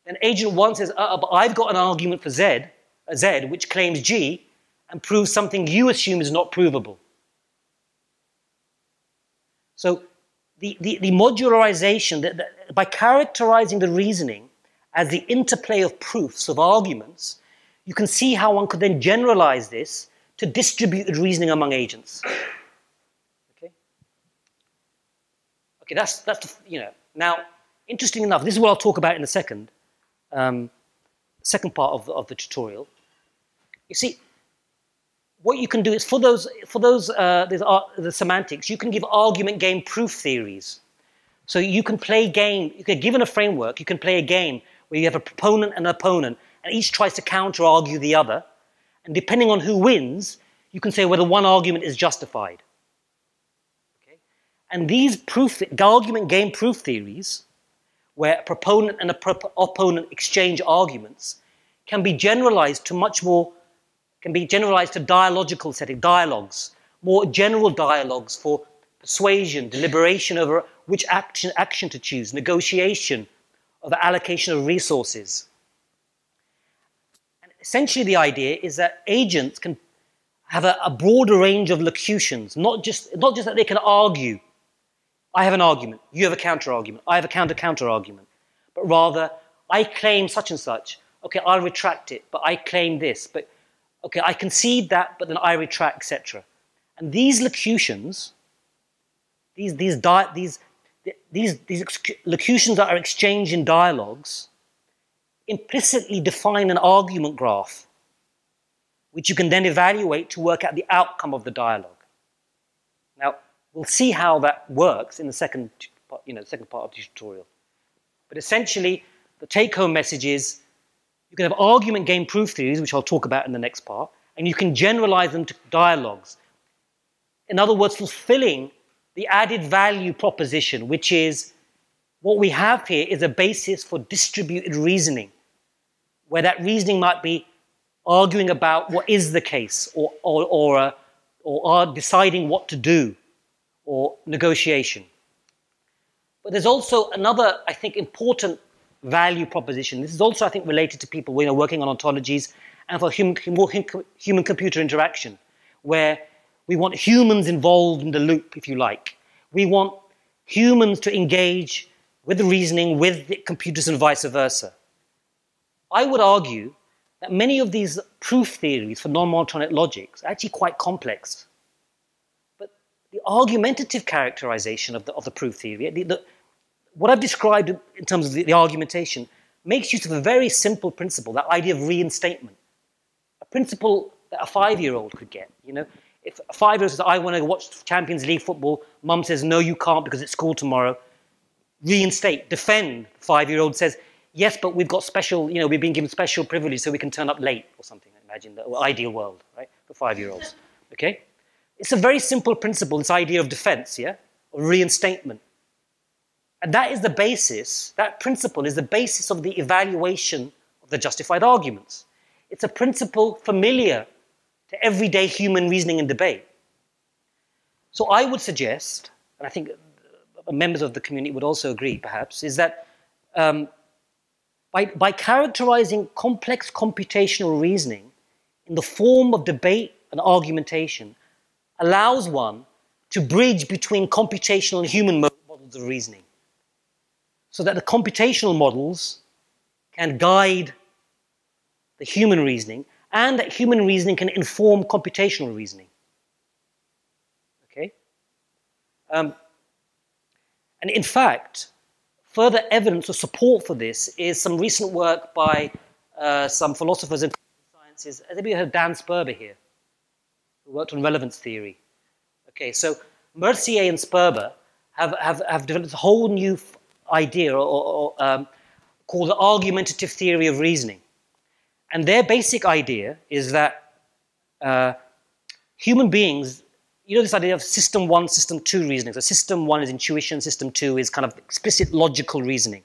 Then agent 1 says, but I've got an argument for Z, which claims G, and proves something you assume is not provable. So the modularization, by characterizing the reasoning as the interplay of proofs of arguments, you can see how one could then generalize this to distributed reasoning among agents. Okay, that's Now, interesting enough, this is what I'll talk about in a second. Second part of the tutorial. You see, what you can do is for the semantics, you can give argument game proof theories. So you can play game. You can, given a framework, you can play a game where you have a proponent and an opponent, and each tries to counter-argue the other. And depending on who wins, you can say whether one argument is justified. Okay? And these argument game proof theories, where a proponent and opponent exchange arguments, can be generalized to much more, can be generalized to dialogical setting, dialogues, more general dialogues for persuasion, deliberation over which action to choose, negotiation of allocation of resources. And essentially the idea is that agents can have a broader range of locutions, not just that they can argue. I have an argument, you have a counter-argument, I have a counter-argument. But rather, I claim such and such, okay, I'll retract it, but I claim this, but okay, I concede that, but then I retract, etc. And these locutions, these locutions that are exchanged in dialogues implicitly define an argument graph, which you can then evaluate to work out the outcome of the dialogue. Now, we'll see how that works in the second part of the tutorial. But essentially, the take-home message is you can have argument game proof theories, which I'll talk about in the next part, and you can generalize them to dialogues. In other words, fulfilling the added value proposition, which is what we have here is a basis for distributed reasoning, where that reasoning might be arguing about what is the case, or deciding what to do, or negotiation. But there's also another, I think, important value proposition. This is also, I think, related to people working on ontologies and for human-computer interaction, where we want humans involved in the loop, if you like. We want humans to engage with the reasoning, with the computers, and vice versa. I would argue that many of these proof theories for non-monotonic logics are actually quite complex. But the argumentative characterization of the proof theory, what I've described in terms of the argumentation, makes use of a very simple principle, that idea of reinstatement. A principle that a 5-year-old could get. If a 5-year-old says, I want to watch Champions League football, mum says, no, you can't because it's school tomorrow. Reinstate, defend. 5-year-old says, yes, but we've got special, we've been given special privilege so we can turn up late or something. Imagine the ideal world, right, for 5-year-olds. Okay? It's a very simple principle, this idea of defense, yeah, of reinstatement. And that is the basis, that principle is the basis of the evaluation of the justified arguments. It's a principle familiar to everyday human reasoning and debate. So I would suggest, and I think members of the community would also agree perhaps, is that by characterizing complex computational reasoning in the form of debate and argumentation allows one to bridge between computational and human models of reasoning, so that the computational models can guide the human reasoning, and that human reasoning can inform computational reasoning. Okay? And in fact, further evidence or support for this is some recent work by some philosophers in sciences. Have you heard of Dan Sperber here, who worked on relevance theory? Okay, so Mercier and Sperber have developed a whole new idea called the argumentative theory of reasoning. And their basic idea is that human beings, you know this idea of system 1, system 2 reasoning. So system 1 is intuition, system 2 is kind of explicit logical reasoning.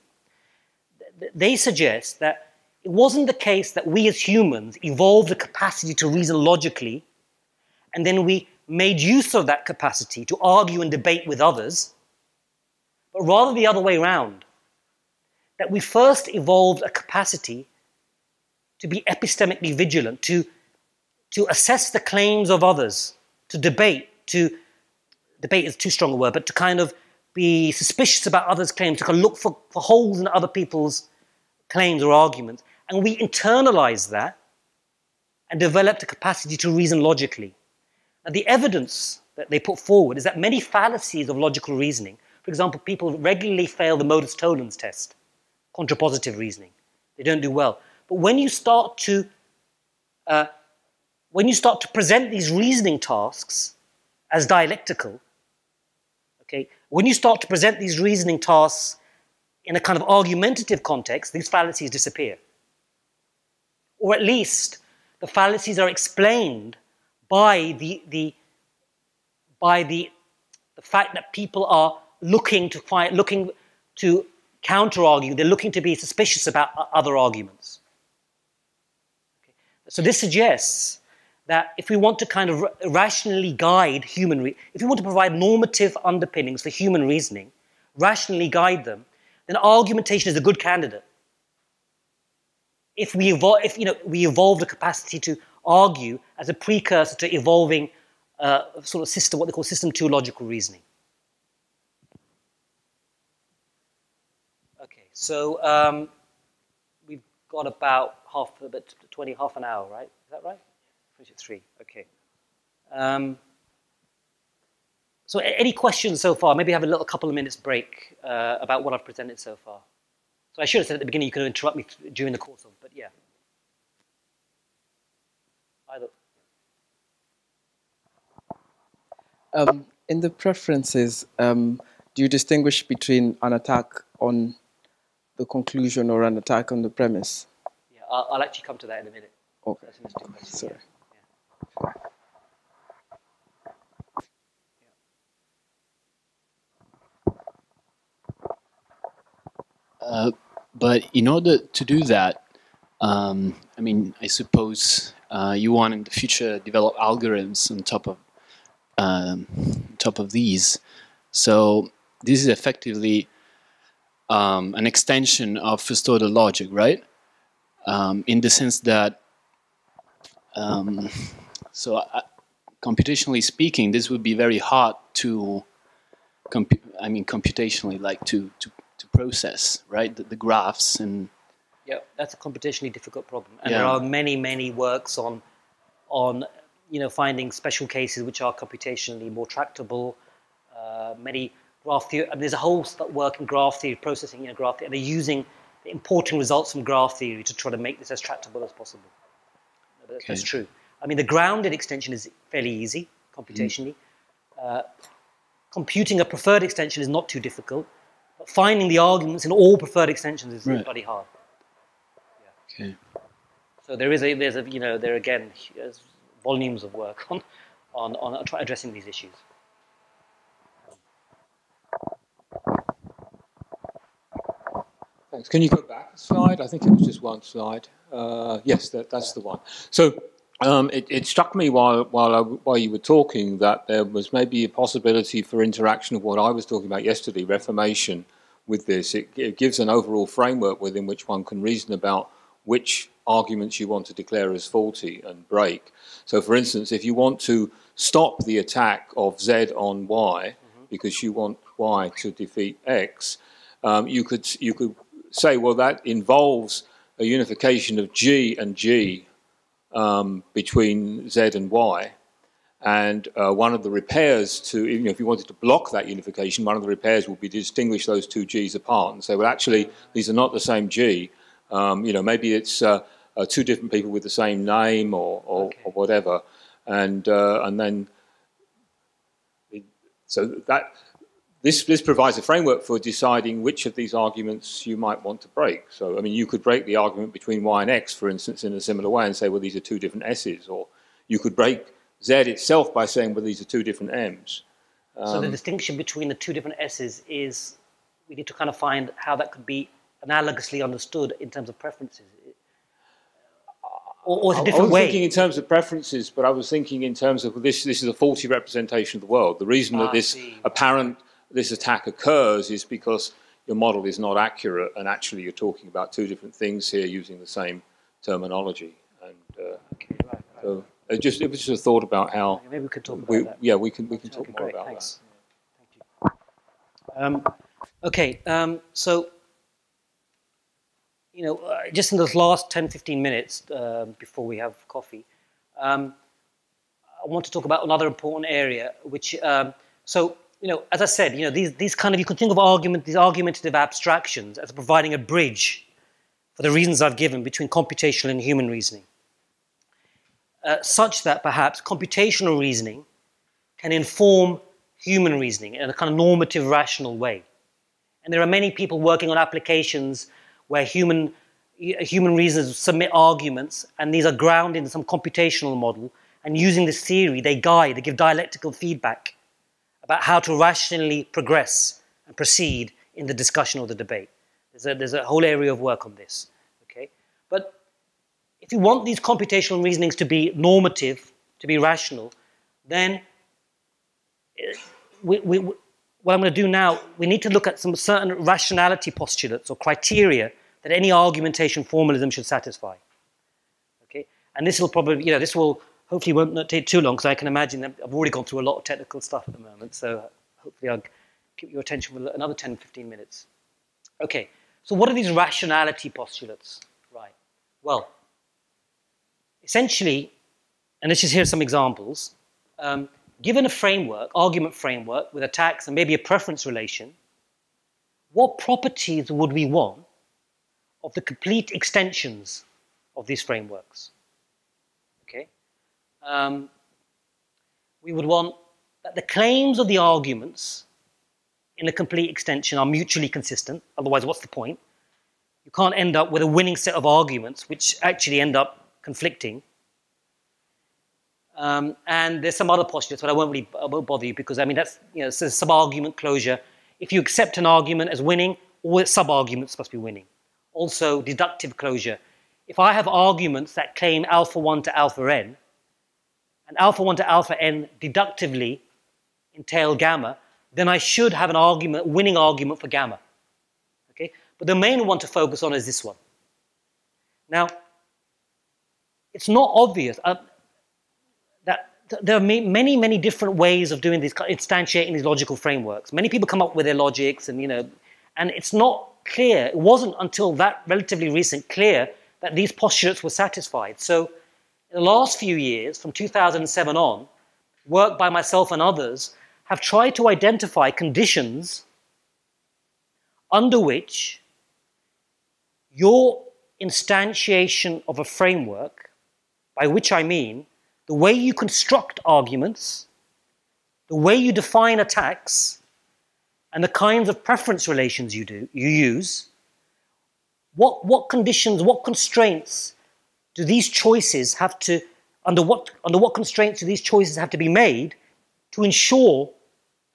They suggest that it wasn't the case that we as humans evolved the capacity to reason logically, and then we made use of that capacity to argue and debate with others, but rather the other way around. That we first evolved a capacity to be epistemically vigilant, to assess the claims of others, to debate is too strong a word, but to kind of be suspicious about others' claims, to kind of look for holes in other people's claims or arguments. And we internalized that and developed a capacity to reason logically. And the evidence that they put forward is that many fallacies of logical reasoning, for example, people regularly fail the modus tollens test, contrapositive reasoning. They don't do well. But when you start to present these reasoning tasks as dialectical, okay, when you start to present these reasoning tasks in a kind of argumentative context, these fallacies disappear. Or at least the fallacies are explained by the fact that people are looking to counter-argue. They're looking to be suspicious about other arguments. Okay. So this suggests that if we want to kind of rationally guide if we want to provide normative underpinnings for human reasoning, rationally guide them, then argumentation is a good candidate. If we evolve the capacity to argue as a precursor to evolving sort of system, what they call system 2 logical reasoning. Okay, so we've got about half an hour, right? Is that right? Finish at 3. Okay. So any questions so far? Maybe have a couple of minutes break about what I've presented so far. So I should have said at the beginning you could interrupt me during the course of, but yeah. Either. In the preferences, do you distinguish between an attack on the conclusion or an attack on the premise? Yeah, I'll actually come to that in a minute. Okay. Sorry. Yeah. But in order to do that, I mean, I suppose you want in the future develop algorithms on top of these. So this is effectively an extension of first order logic, right? In the sense that, computationally speaking, this would be very hard to, computationally, like to process, right? The graphs and. Yeah, that's a computationally difficult problem, and there are many works on finding special cases which are computationally more tractable. Many graph theory. There's a whole work in graph theory, processing graph theory, and they're importing results from graph theory to try to make this as tractable as possible. That's true. I mean, the grounded extension is fairly easy computationally. Computing a preferred extension is not too difficult. But finding the arguments in all preferred extensions is bloody hard. Yeah. Okay. So there again there's volumes of work on addressing these issues. Thanks. Can you go back a slide? I think it was just one slide. Yes, that's the one. So it struck me while you were talking that there was maybe a possibility for interaction of what I was talking about yesterday, reformation, with this. It gives an overall framework within which one can reason about which arguments you want to declare as faulty and break. So, for instance, if you want to stop the attack of Z on Y because you want Y to defeat X, you could say, well, that involves a unification of G and G between Z and Y. And one of the repairs to, if you wanted to block that unification, one of the repairs would be to distinguish those two G's apart and say, well, actually, these are not the same G. Maybe it's two different people with the same name or whatever. And then, so that this provides a framework for deciding which of these arguments you might want to break. So, I mean, you could break the argument between Y and X, for instance, in a similar way and say, well, these are two different S's. Or you could break Z itself by saying, well, these are two different M's. So the distinction between the two different S's is we need to kind of find how that could be analogously understood in terms of preferences. Or it's a different way. I was thinking in terms of preferences, but I was thinking in terms of this is a faulty representation of the world. The reason that this attack occurs is because your model is not accurate, and actually you're talking about two different things here using the same terminology. And so it was just a thought about how. Maybe we could talk about that. Yeah, we can talk more about Thanks. Thank you. Okay, so just in those last 10-15 minutes before we have coffee, I want to talk about another important area, which as I said, these kind of, you can think of these argumentative abstractions as providing a bridge for the reasons I've given between computational and human reasoning, such that perhaps computational reasoning can inform human reasoning in a kind of normative, rational way. And there are many people working on applications where human reasoners submit arguments, and these are grounded in some computational model, and using this theory, they give dialectical feedback about how to rationally progress and proceed in the discussion or the debate. There's a whole area of work on this, okay? But if you want these computational reasonings to be normative, to be rational, then what I'm going to do now, we need to look at some certain rationality postulates or criteria that any argumentation formalism should satisfy, okay? And this will probably, this will hopefully won't take too long, because I can imagine that I've already gone through a lot of technical stuff at the moment, so hopefully I'll keep your attention for another 10-15 minutes. Okay, so what are these rationality postulates? Right, well, essentially, and let's just hear some examples, given a framework, argument framework, with attacks and maybe a preference relation, what properties would we want of the complete extensions of these frameworks? Okay. We would want that the claims of the arguments in a complete extension are mutually consistent. Otherwise, what's the point? You can't end up with a winning set of arguments which actually end up conflicting. And there's some other postulates, but I won't bother you, because I mean that's it's a sub-argument closure. If you accept an argument as winning, all its sub-arguments must be winning. Also, deductive closure. If I have arguments that claim alpha 1 to alpha n, and alpha 1 to alpha n deductively entail gamma, then I should have an argument, winning argument for gamma. Okay? But the main one to focus on is this one. Now, it's not obvious that there are many, many different ways of doing these, instantiating these logical frameworks. Many people come up with their logics, and and it's not clear. It wasn't until that relatively recent clear that these postulates were satisfied. So in the last few years, from 2007 on, work by myself and others have tried to identify conditions under which your instantiation of a framework, by which I mean the way you construct arguments, the way you define attacks, and the kinds of preference relations you use, what conditions, what constraints do these choices have to, under what constraints do these choices have to be made to ensure,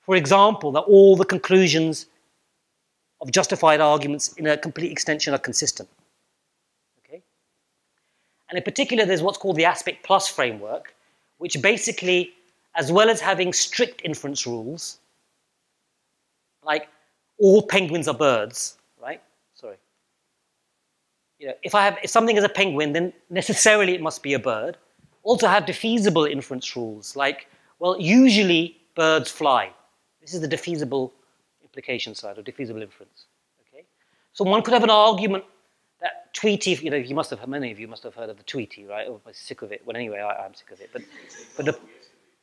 for example, that all the conclusions of justified arguments in a complete extension are consistent? Okay? And in particular, there's what's called the aspect plus framework, which basically, as well as having strict inference rules, like all penguins are birds, right? Sorry. If something is a penguin, then necessarily it must be a bird. Also have defeasible inference rules, like, well, usually birds fly. This is the defeasible implication side, or defeasible inference. Okay? So one could have an argument that Tweety, you must have, many of you must have heard of the Tweety, right? Oh, I'm sick of it. Well, anyway, I'm sick of it. But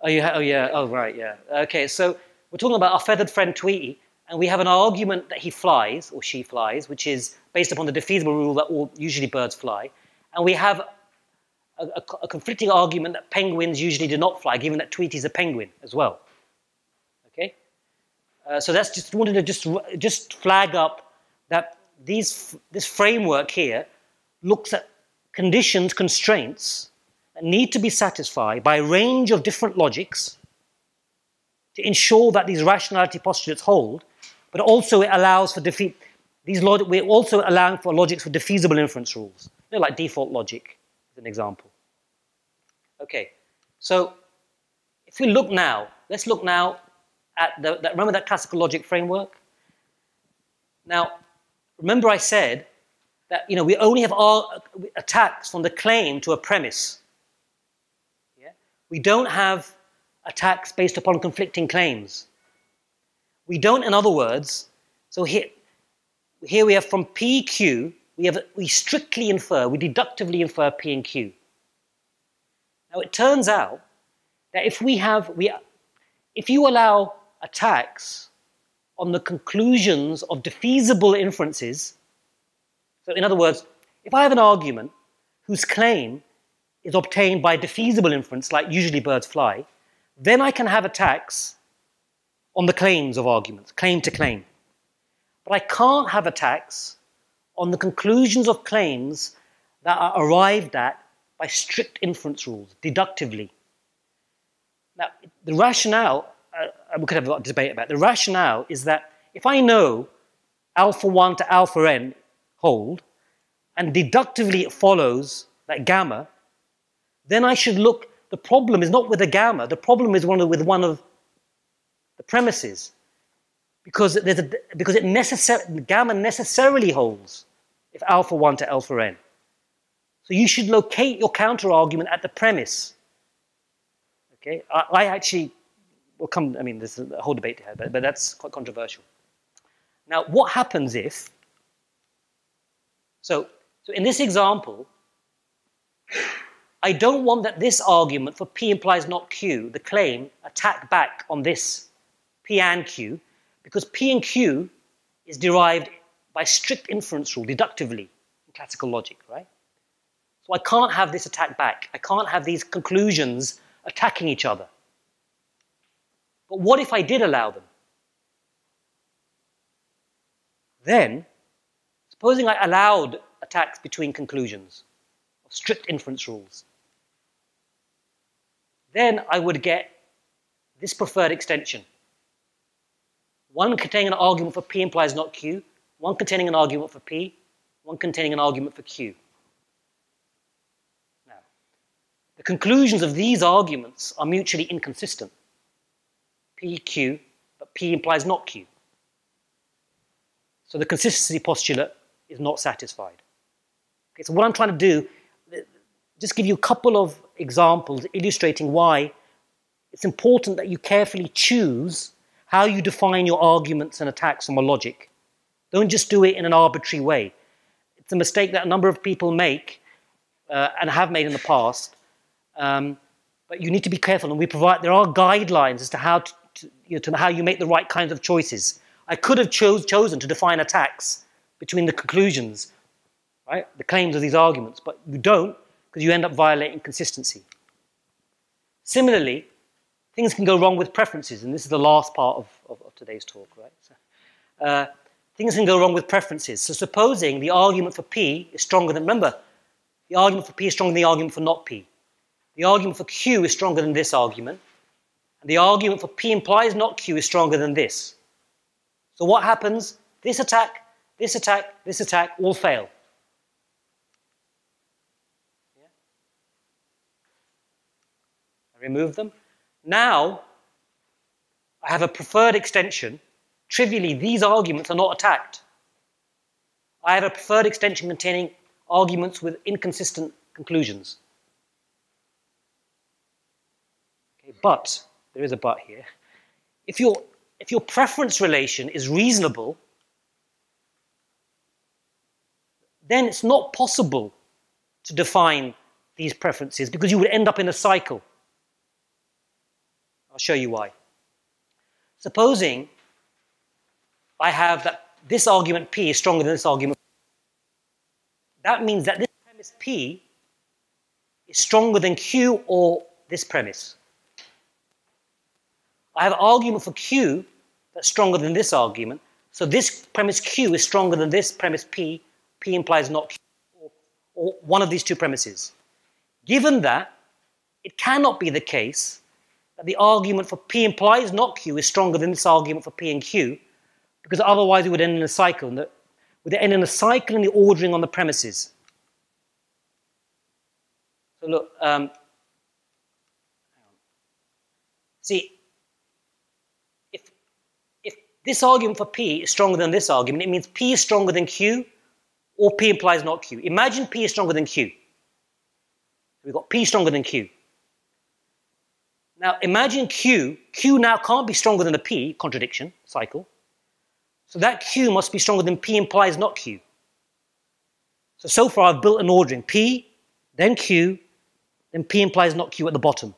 right, yeah. Okay, so we're talking about our feathered friend Tweety, and we have an argument that he flies, or she flies, which is based upon the defeasible rule that usually birds fly. And we have a conflicting argument that penguins usually do not fly, given that Tweety's a penguin as well. Okay? So that's just wanted to just flag up that this framework here looks at conditions, constraints, that need to be satisfied by a range of different logics to ensure that these rationality postulates hold, but also it allows for we're also allowing for logics for defeasible inference rules, like default logic is an example. Okay, so if we look now, let's look now at remember that classical logic framework? Now, remember I said that we only have attacks from the claim to a premise. Yeah? We don't have attacks based upon conflicting claims. We don't, in other words, so here we have from P, Q, we strictly infer, we deductively infer P and Q. Now it turns out that if you allow attacks on the conclusions of defeasible inferences, so in other words, if I have an argument whose claim is obtained by defeasible inference, like usually birds fly, then I can have attacks on the claims of arguments, claim to claim. But I can't have attacks on the conclusions of claims that are arrived at by strict inference rules, deductively. Now, the rationale, we could have a debate about it. The rationale is that if I know alpha 1 to alpha n hold, and deductively it follows that gamma, then I should look, the problem is not with the gamma, the problem is with one of the premises, because gamma necessarily holds if alpha 1 to alpha n. So you should locate your counter-argument at the premise. Okay, I actually will come, there's a whole debate here, but that's quite controversial. Now, what happens if, so in this example, I don't want that this argument for P implies not Q, the claim, attack back on this P and Q, because P and Q is derived by strict inference rule, deductively, in classical logic, right? So I can't have this attack back. I can't have these conclusions attacking each other. But what if I did allow them? Then, supposing I allowed attacks between conclusions of strict inference rules, then I would get this preferred extension. One containing an argument for P implies not Q, one containing an argument for P, one containing an argument for Q. Now, the conclusions of these arguments are mutually inconsistent. P, Q, but P implies not Q. So the consistency postulate is not satisfied. Okay, so what I'm trying to do, just give you a couple of examples illustrating why it's important that you carefully choose how you define your arguments and attacks from a logic. Don't just do it in an arbitrary way. It's a mistake that a number of people make and have made in the past. But you need to be careful, and there are guidelines as to how how you make the right kinds of choices. I could have chosen to define attacks between the conclusions, right, the claims of these arguments, but you don't, because you end up violating consistency. Similarly, things can go wrong with preferences, and this is the last part of today's talk, right? So, things can go wrong with preferences. So supposing the argument for P is stronger than, remember, the argument for P is stronger than the argument for not P. The argument for Q is stronger than this argument, and the argument for P implies not Q is stronger than this. So what happens? This attack, this attack, this attack all fail. Yeah? I remove them. Now, I have a preferred extension. Trivially, these arguments are not attacked. I have a preferred extension containing arguments with inconsistent conclusions. Okay, but, there is a but here. If your preference relation is reasonable, then it's not possible to define these preferences because you would end up in a cycle. I'll show you why. Supposing I have that this argument P is stronger than this argument. That means that this premise P is stronger than Q or this premise. I have an argument for Q that's stronger than this argument. So this premise Q is stronger than this premise P. P implies not Q, or one of these two premises. Given that, it cannot be the case that the argument for P implies not Q is stronger than this argument for P and Q, because otherwise it would end in a cycle. And would end in a cycle in the ordering on the premises. So look, see, if this argument for P is stronger than this argument, it means P is stronger than Q, or P implies not Q. Imagine P is stronger than Q. We've got P stronger than Q. Now imagine Q now can't be stronger than the P, contradiction, cycle. So that Q must be stronger than P implies not Q. So far I've built an ordering, P, then Q, then P implies not Q at the bottom.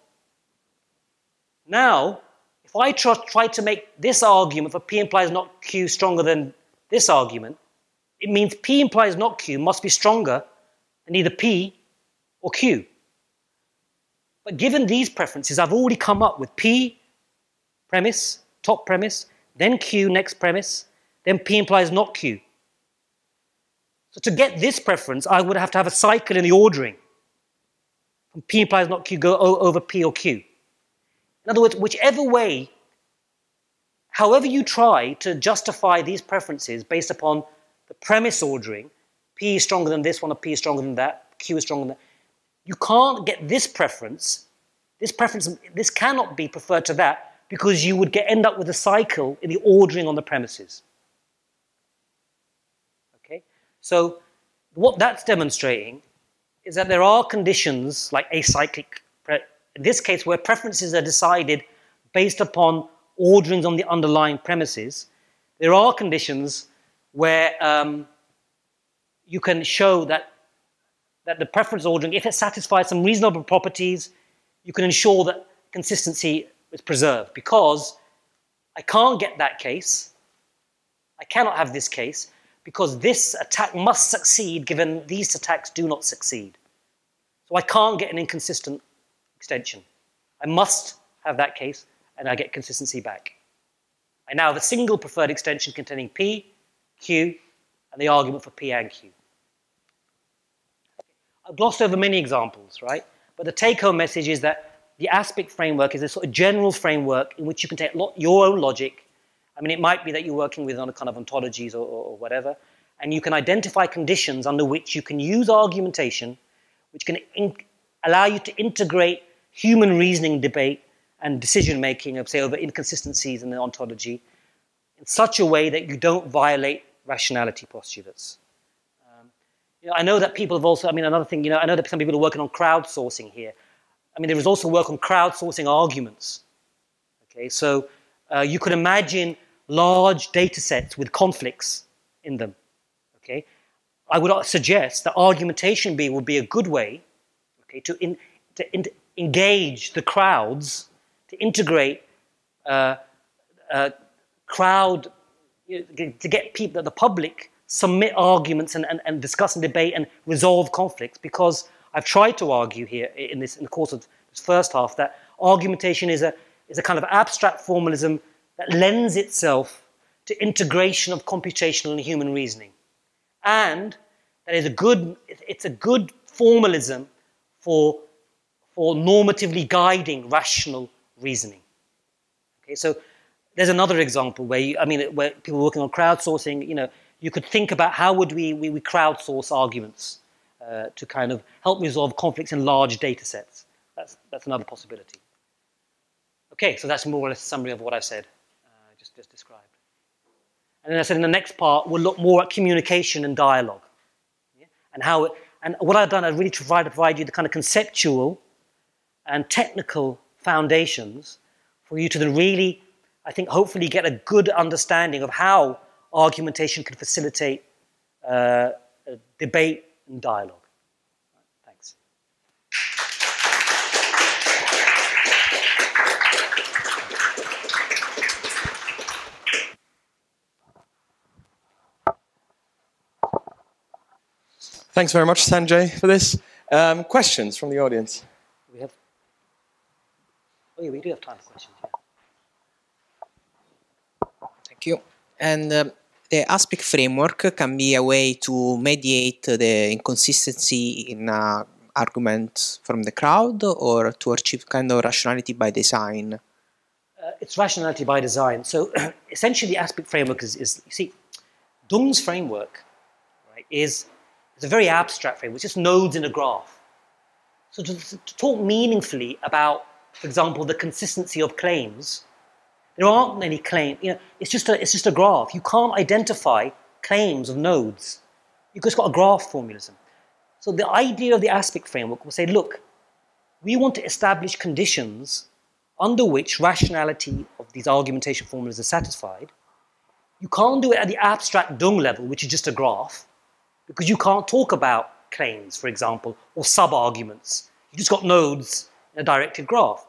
Now, if I try to make this argument for P implies not Q stronger than this argument, it means P implies not Q must be stronger than either P or Q. But given these preferences, I've already come up with P, premise, top premise, then Q, next premise, then P implies not Q. So to get this preference, I would have to have a cycle in the ordering. From P implies not Q, go over P or Q. In other words, whichever way, however you try to justify these preferences based upon the premise ordering, P is stronger than this one, or P is stronger than that, Q is stronger than that, you can't get this preference. This cannot be preferred to that, because you would end up with a cycle in the ordering on the premises. Okay? So what that's demonstrating is that there are conditions like acyclic, in this case where preferences are decided based upon orderings on the underlying premises. There are conditions where you can show that the preference ordering, if it satisfies some reasonable properties, you can ensure that consistency is preserved, because I can't get that case. I cannot have this case, because this attack must succeed given these attacks do not succeed. So I can't get an inconsistent extension. I must have that case, and I get consistency back. I now have a single preferred extension containing P, Q, and the argument for P and Q. I've glossed over many examples, right? But the take-home message is that the aspect framework is a sort of general framework in which you can take your own logic. I mean, it might be that you're working with on a kind of ontologies or whatever, and you can identify conditions under which you can use argumentation, which can allow you to integrate human reasoning debate and decision-making, of, say, over inconsistencies in the ontology in such a way that you don't violate rationality postulates. I know that people have also, another thing, I know that some people are working on crowdsourcing here. There is also work on crowdsourcing arguments. Okay, so you could imagine large data sets with conflicts in them. Okay, I would suggest that argumentation would be a good way, okay, to engage the crowds, to integrate crowd, to get people, the public, submit arguments and discuss and debate and resolve conflicts, because I've tried to argue here in the course of this first half that argumentation is a kind of abstract formalism that lends itself to integration of computational and human reasoning, and that is it's a good formalism for normatively guiding rational reasoning. Okay, so there's another example where where people are working on crowdsourcing. You could think about how would we crowdsource arguments to kind of help resolve conflicts in large data sets. That's another possibility. Okay, so that's more or less a summary of what I've said, just described. And then I said in the next part, we'll look more at communication and dialogue. Yeah? And what I've done, I really tried to provide you the kind of conceptual and technical foundations for you to then really, I think, hopefully get a good understanding of how argumentation can facilitate debate and dialogue. Thanks. Thanks very much, Sanjay, for this. Questions from the audience? Oh yeah, we do have time for questions. Yeah. Thank you. And the aspect framework can be a way to mediate the inconsistency in a arguments from the crowd, or to achieve kind of rationality by design? It's rationality by design. So essentially, the aspect framework is you see, Dung's framework, right, is a very abstract framework. It's just nodes in a graph. So to talk meaningfully about, for example, the consistency of claims, there aren't any claims. You know, it's just a graph. You can't identify claims of nodes. You've just got a graph formalism. So the idea of the aspect framework will say, look, we want to establish conditions under which rationality of these argumentation formulas is satisfied. You can't do it at the abstract Dung level, which is just a graph, because you can't talk about claims, for example, or sub-arguments. You just got nodes in a directed graph.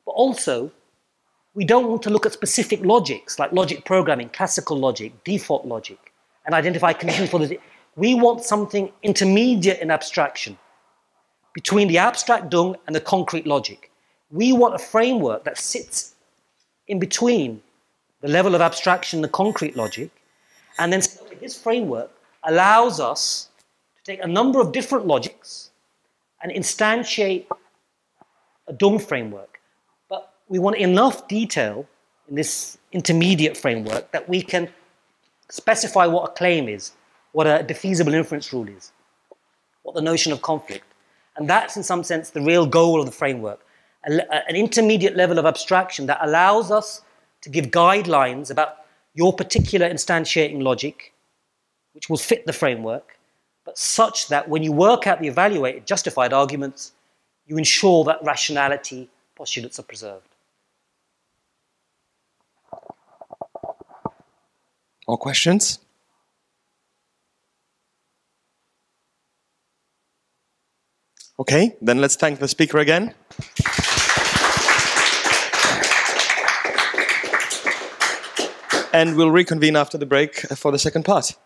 But also, we don't want to look at specific logics, like logic programming, classical logic, default logic, and identify conditions for this. We want something intermediate in abstraction between the abstract Dung and the concrete logic. We want a framework that sits in between the level of abstraction and the concrete logic, and then this framework allows us to take a number of different logics and instantiate a Dung framework. But we want enough detail in this intermediate framework that we can specify what a claim is, what a defeasible inference rule is, what the notion of conflict. And that's, in some sense, the real goal of the framework. An intermediate level of abstraction that allows us to give guidelines about your particular instantiating logic, which will fit the framework, but such that when you work out the evaluated, justified arguments, you ensure that rationality postulates are preserved. More questions? Okay, then let's thank the speaker again. And we'll reconvene after the break for the second part.